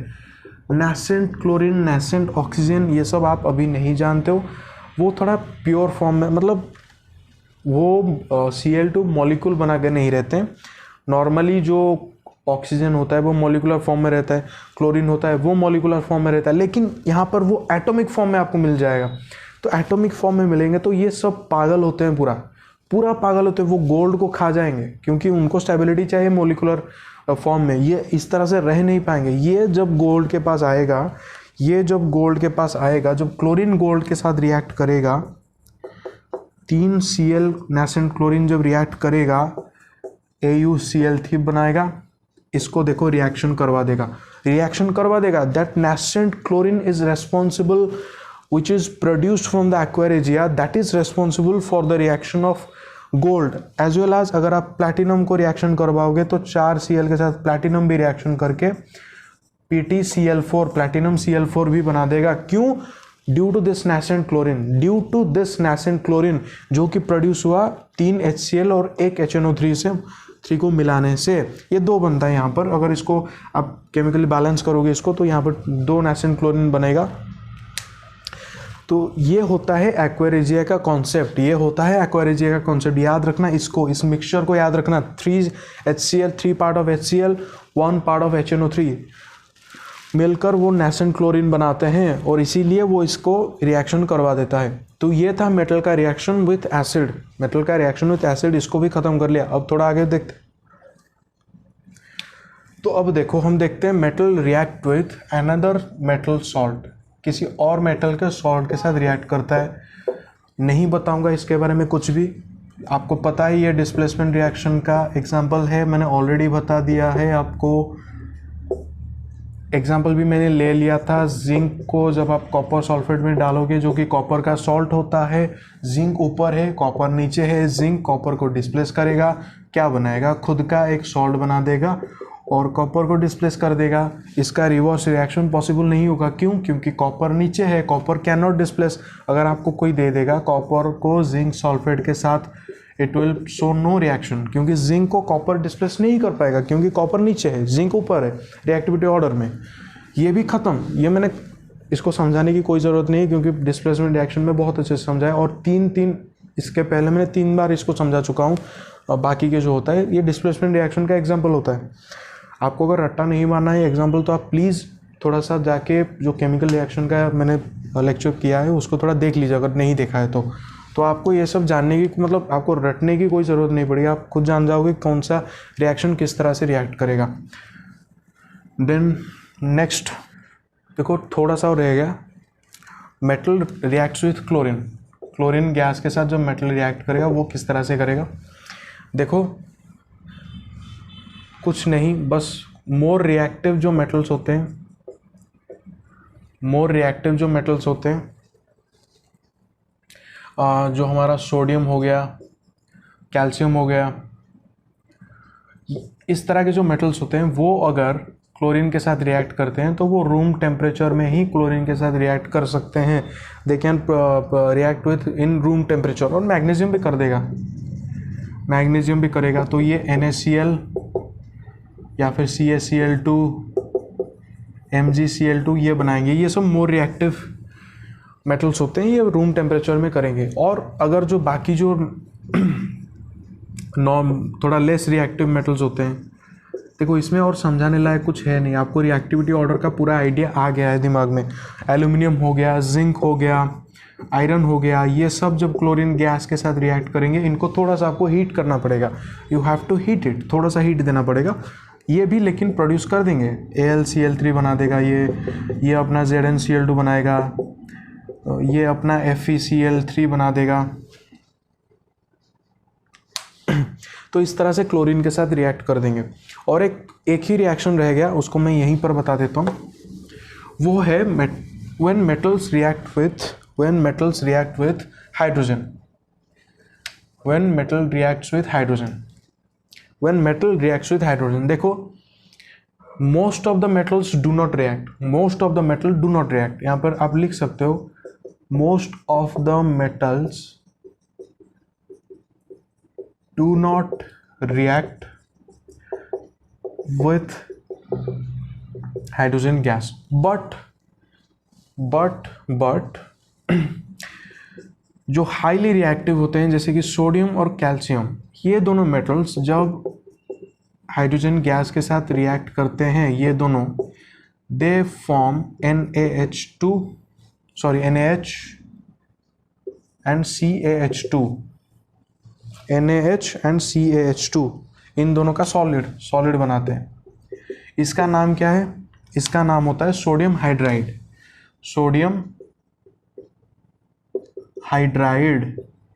नेसेंट क्लोरीन, नेसेंट ऑक्सीजन, ये सब आप अभी नहीं जानते हो, वो थोड़ा प्योर फॉर्म में, मतलब वो Cl2 मॉलिक्यूल बना के नहीं रहते हैं। नॉर्मली जो ऑक्सीजन होता है वो मॉलिकुलर फॉर्म में रहता है, क्लोरीन होता है वो मॉलिकुलर फॉर्म में रहता है, लेकिन यहाँ पर वो एटॉमिक फॉर्म में आपको मिल जाएगा। तो एटॉमिक फॉर्म में मिलेंगे तो ये सब पागल होते हैं, पूरा पागल होते हैं, वो गोल्ड को खा जाएंगे क्योंकि उनको स्टेबिलिटी चाहिए मॉलिकुलर फॉर्म में। ये इस तरह से रह नहीं पाएंगे। ये जब गोल्ड के पास आएगा, जब क्लोरीन गोल्ड के साथ रिएक्ट करेगा, 3Cl नेसेंट क्लोरीन जब रिएक्ट करेगा, AuCl3 बनाएगा, इसको देखो रिएक्शन करवा देगा। That nascent chlorine is responsible which is produced from the aqua regia, that is responsible for the reaction of gold as well as अगर आप प्लैटिनम को रिएक्शन करवाओगे तो 4Cl के साथ प्लैटिनम भी रिएक्शन करके PtCl4 प्लैटिनम Cl4 भी बना देगा। क्यों? Due to this nascent chlorine जो कि प्रोड्यूस हुआ 3HCl और 1HNO3 से 3 को मिलाने से। ये 2 बनता है यहाँ पर। अगर इसको आप केमिकली बैलेंस करोगे इसको, तो यहाँ पर 2 नेसेंट क्लोरीन बनेगा। तो ये होता है एक्वा रेजिया का कॉन्सेप्ट, याद रखना इसको, इस मिक्सचर को याद रखना। 3HCl, 3 part of HCl, 1 part of HNO3 मिलकर वो नेसेंट क्लोरीन बनाते हैं और इसीलिए वो इसको रिएक्शन करवा देता है। तो ये था मेटल का रिएक्शन विथ एसिड, इसको भी खत्म कर लिया। अब थोड़ा आगे देखते। तो अब देखो हम देखते हैं metal react with another metal salt, किसी और मेटल के सॉल्ट के साथ रिएक्ट करता है। नहीं बताऊंगा इसके बारे में कुछ भी, आपको पता ही ये डिस्प्लेसमेंट रिएक्शन का एग्जांपल है, मैंने ऑलरेडी बता दिया है आपको। एग्जांपल भी मैंने ले लिया था। जिंक को जब आप कॉपर सल्फेट में डालोगे, जो कि कॉपर का सॉल्ट होता है, जिंक ऊपर है कॉपर नीचे है, जिंक कॉपर को डिस्प्लेस करेगा, क्या बनाएगा, खुद का एक सॉल्ट बना देगा और कॉपर को डिस्प्लेस कर देगा। इसका रिवर्स रिएक्शन पॉसिबल नहीं होगा। क्यों? क्योंकि कॉपर नीचे है, कॉपर कैन नॉट डिस्प्लेस। अगर आपको कोई दे देगा कॉपर को जिंक सल्फेट के साथ, it will show no reaction, क्योंकि जिंक को कॉपर डिस्प्लेस नहीं कर पाएगा, क्योंकि कॉपर नीचे है, जिंक ऊपर है रिएक्टिविटी ऑर्डर में। ये भी खत्म। ये मैंने इसको समझाने की कोई ज़रूरत नहीं, क्योंकि डिस्प्लेसमेंट रिएक्शन में बहुत अच्छे से समझाया, और इसके पहले मैंने 3 बार इसको समझा चुका हूँ। और बाकी के जो होता है ये डिस्प्लेसमेंट रिएक्शन का एग्जाम्पल होता है। आपको अगर रट्टा नहीं मारना है एग्जाम्पल, तो आप प्लीज़ थोड़ा सा जाके जो केमिकल रिएक्शन का मैंने लेक्चर किया है उसको थोड़ा देख लीजिए, अगर नहीं देखा है तो आपको ये सब जानने की, मतलब आपको रटने की कोई ज़रूरत नहीं पड़ेगी। आप खुद जान जाओगे कौन सा रिएक्शन किस तरह से रिएक्ट करेगा। देन नेक्स्ट देखो, थोड़ा सा रह गया, metal reacts with chlorine gas के साथ जब मेटल रिएक्ट करेगा वो किस तरह से करेगा। देखो कुछ नहीं, बस मोर रिएक्टिव जो मेटल्स होते हैं, जो हमारा सोडियम हो गया, कैल्शियम हो गया, इस तरह के जो मेटल्स होते हैं वो अगर क्लोरीन के साथ रिएक्ट करते हैं तो वो रूम टेम्परेचर में ही क्लोरीन के साथ रिएक्ट कर सकते हैं। They can react with in room temperature. और मैग्नीशियम भी करेगा। तो ये NaCl या फिर CaCl2, MgCl2 ये बनाएंगे। ये सब मोर रिएक्टिव मेटल्स होते हैं, ये रूम टेम्परेचर में करेंगे। और अगर जो बाकी जो थोड़ा लेस रिएक्टिव मेटल्स होते हैं, देखो इसमें और समझाने लायक कुछ है नहीं, आपको रिएक्टिविटी ऑर्डर का पूरा आइडिया आ गया है दिमाग में। एल्यूमिनियम हो गया, जिंक हो गया, आयरन हो गया, ये सब जब क्लोरीन गैस के साथ रिएक्ट करेंगे, इनको थोड़ा सा आपको हीट करना पड़ेगा। You have to heat it, थोड़ा सा हीट देना पड़ेगा। ये भी लेकिन प्रोड्यूस कर देंगे, AlCl3 बना देगा, ये अपना ZnCl2 बनाएगा, ये अपना FeCl3 बना देगा। तो इस तरह से क्लोरीन के साथ रिएक्ट कर देंगे। और एक ही रिएक्शन रह गया, उसको मैं यहीं पर बता देता हूँ, वो है when metals react with hydrogen। when metal reacts with hydrogen, देखो most of the metals do not react। यहाँ पर आप लिख सकते हो most of the metals do not react with hydrogen gas, but जो हाईली रिएक्टिव होते हैं जैसे कि सोडियम और कैल्शियम, ये दोनों मेटल्स जब हाइड्रोजन गैस के साथ रिएक्ट करते हैं, ये दोनों they form NaH and CaH2। इन दोनों का सॉलिड बनाते हैं। इसका नाम क्या है? इसका नाम होता है सोडियम हाइड्राइड।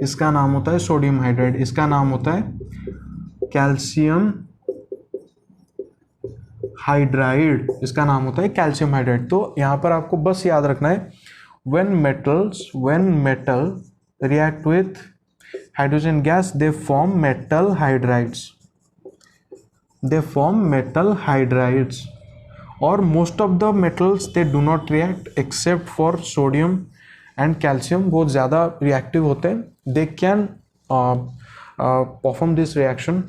इसका नाम होता है सोडियम हाइड्राइड। इसका नाम होता है कैल्शियम हाइड्राइड। इसका नाम होता है कैल्शियम हाइड्राइड। तो यहाँ पर आपको बस याद रखना है when metal react with hydrogen gas, they form metal hydrides। और most of the metals they do not react except for sodium and calcium। वो ज़्यादा रिएक्टिव होते हैं, they can perform this reaction।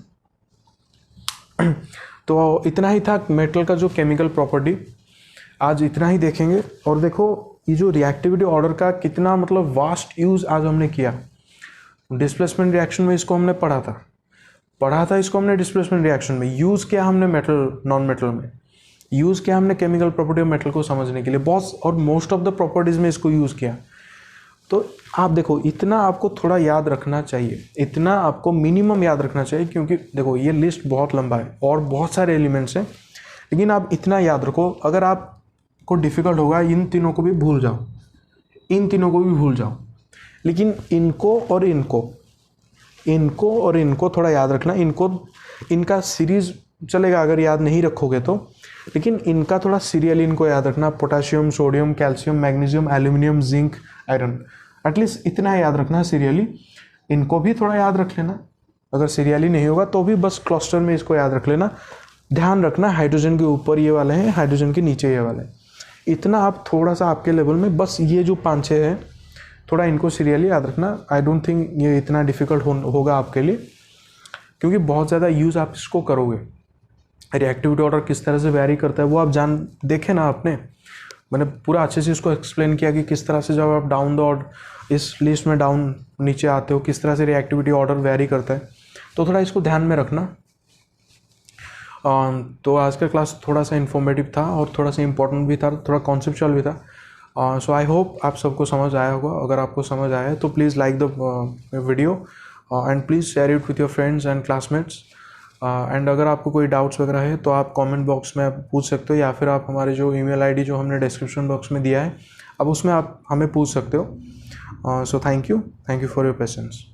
तो इतना ही था मेटल का जो केमिकल प्रॉपर्टी, आज इतना ही देखेंगे। और देखो ये जो रिएक्टिविटी ऑर्डर का कितना मतलब वास्ट यूज़ आज हमने किया। डिस्प्लेसमेंट रिएक्शन में इसको हमने पढ़ा था इसको हमने डिस्प्लेसमेंट रिएक्शन में यूज़ किया, हमने मेटल नॉन मेटल में यूज़ किया, हमने केमिकल प्रॉपर्टी ऑफ मेटल को समझने के लिए बहुत, और मोस्ट ऑफ द प्रॉपर्टीज़ में इसको यूज़ किया। तो आप देखो इतना आपको थोड़ा याद रखना चाहिए, इतना आपको मिनिमम याद रखना चाहिए, क्योंकि देखो ये लिस्ट बहुत लंबा है और बहुत सारे एलिमेंट्स हैं, लेकिन आप इतना याद रखो। अगर आपको डिफ़िकल्ट होगा इन तीनों को भी भूल जाओ, लेकिन इनको और इनको थोड़ा याद रखना। इनका सीरीज चलेगा अगर याद नहीं रखोगे तो, लेकिन इनका थोड़ा सीरियली इनको याद रखना। Potassium, sodium, calcium, magnesium, aluminium, zinc, iron, at least इतना याद रखना सीरियली। इनको भी थोड़ा याद रख लेना, अगर सीरियली नहीं होगा तो भी बस क्लस्टर में इसको याद रख लेना। ध्यान रखना हाइड्रोजन के ऊपर ये वाले हैं, हाइड्रोजन के नीचे ये वाले। इतना आप थोड़ा सा आपके लेवल में बस ये जो 5-6 हैं थोड़ा इनको सीरियली याद रखना। आई डोंट थिंक ये इतना डिफ़िकल्ट होगा आपके लिए, क्योंकि बहुत ज़्यादा यूज़ आप इसको करोगे। रिएक्टिविटी ऑर्डर किस तरह से वैरी करता है वो आप देखे ना आपने, मैंने पूरा अच्छे से इसको एक्सप्लेन किया कि किस तरह से जब आप डाउन द ऑर्डर इस लिस्ट में डाउन नीचे आते हो किस तरह से रिएक्टिविटी ऑर्डर वैरी करता है। तो थोड़ा इसको ध्यान में रखना। तो आज का क्लास थोड़ा सा इन्फॉर्मेटिव था और थोड़ा सा इम्पोर्टेंट भी था, थोड़ा कॉन्सेप्चुअल भी था। सो आई होप आप सबको समझ आया होगा। अगर आपको समझ आया है तो please like the video and please share it with your friends and classmates. And अगर आपको कोई डाउट्स वगैरह है तो आप कमेंट बॉक्स में पूछ सकते हो, या फिर आप हमारे जो ईमेल आईडी जो हमने डिस्क्रिप्शन बॉक्स में दिया है अब उसमें आप हमें पूछ सकते हो। So thank you for your patience.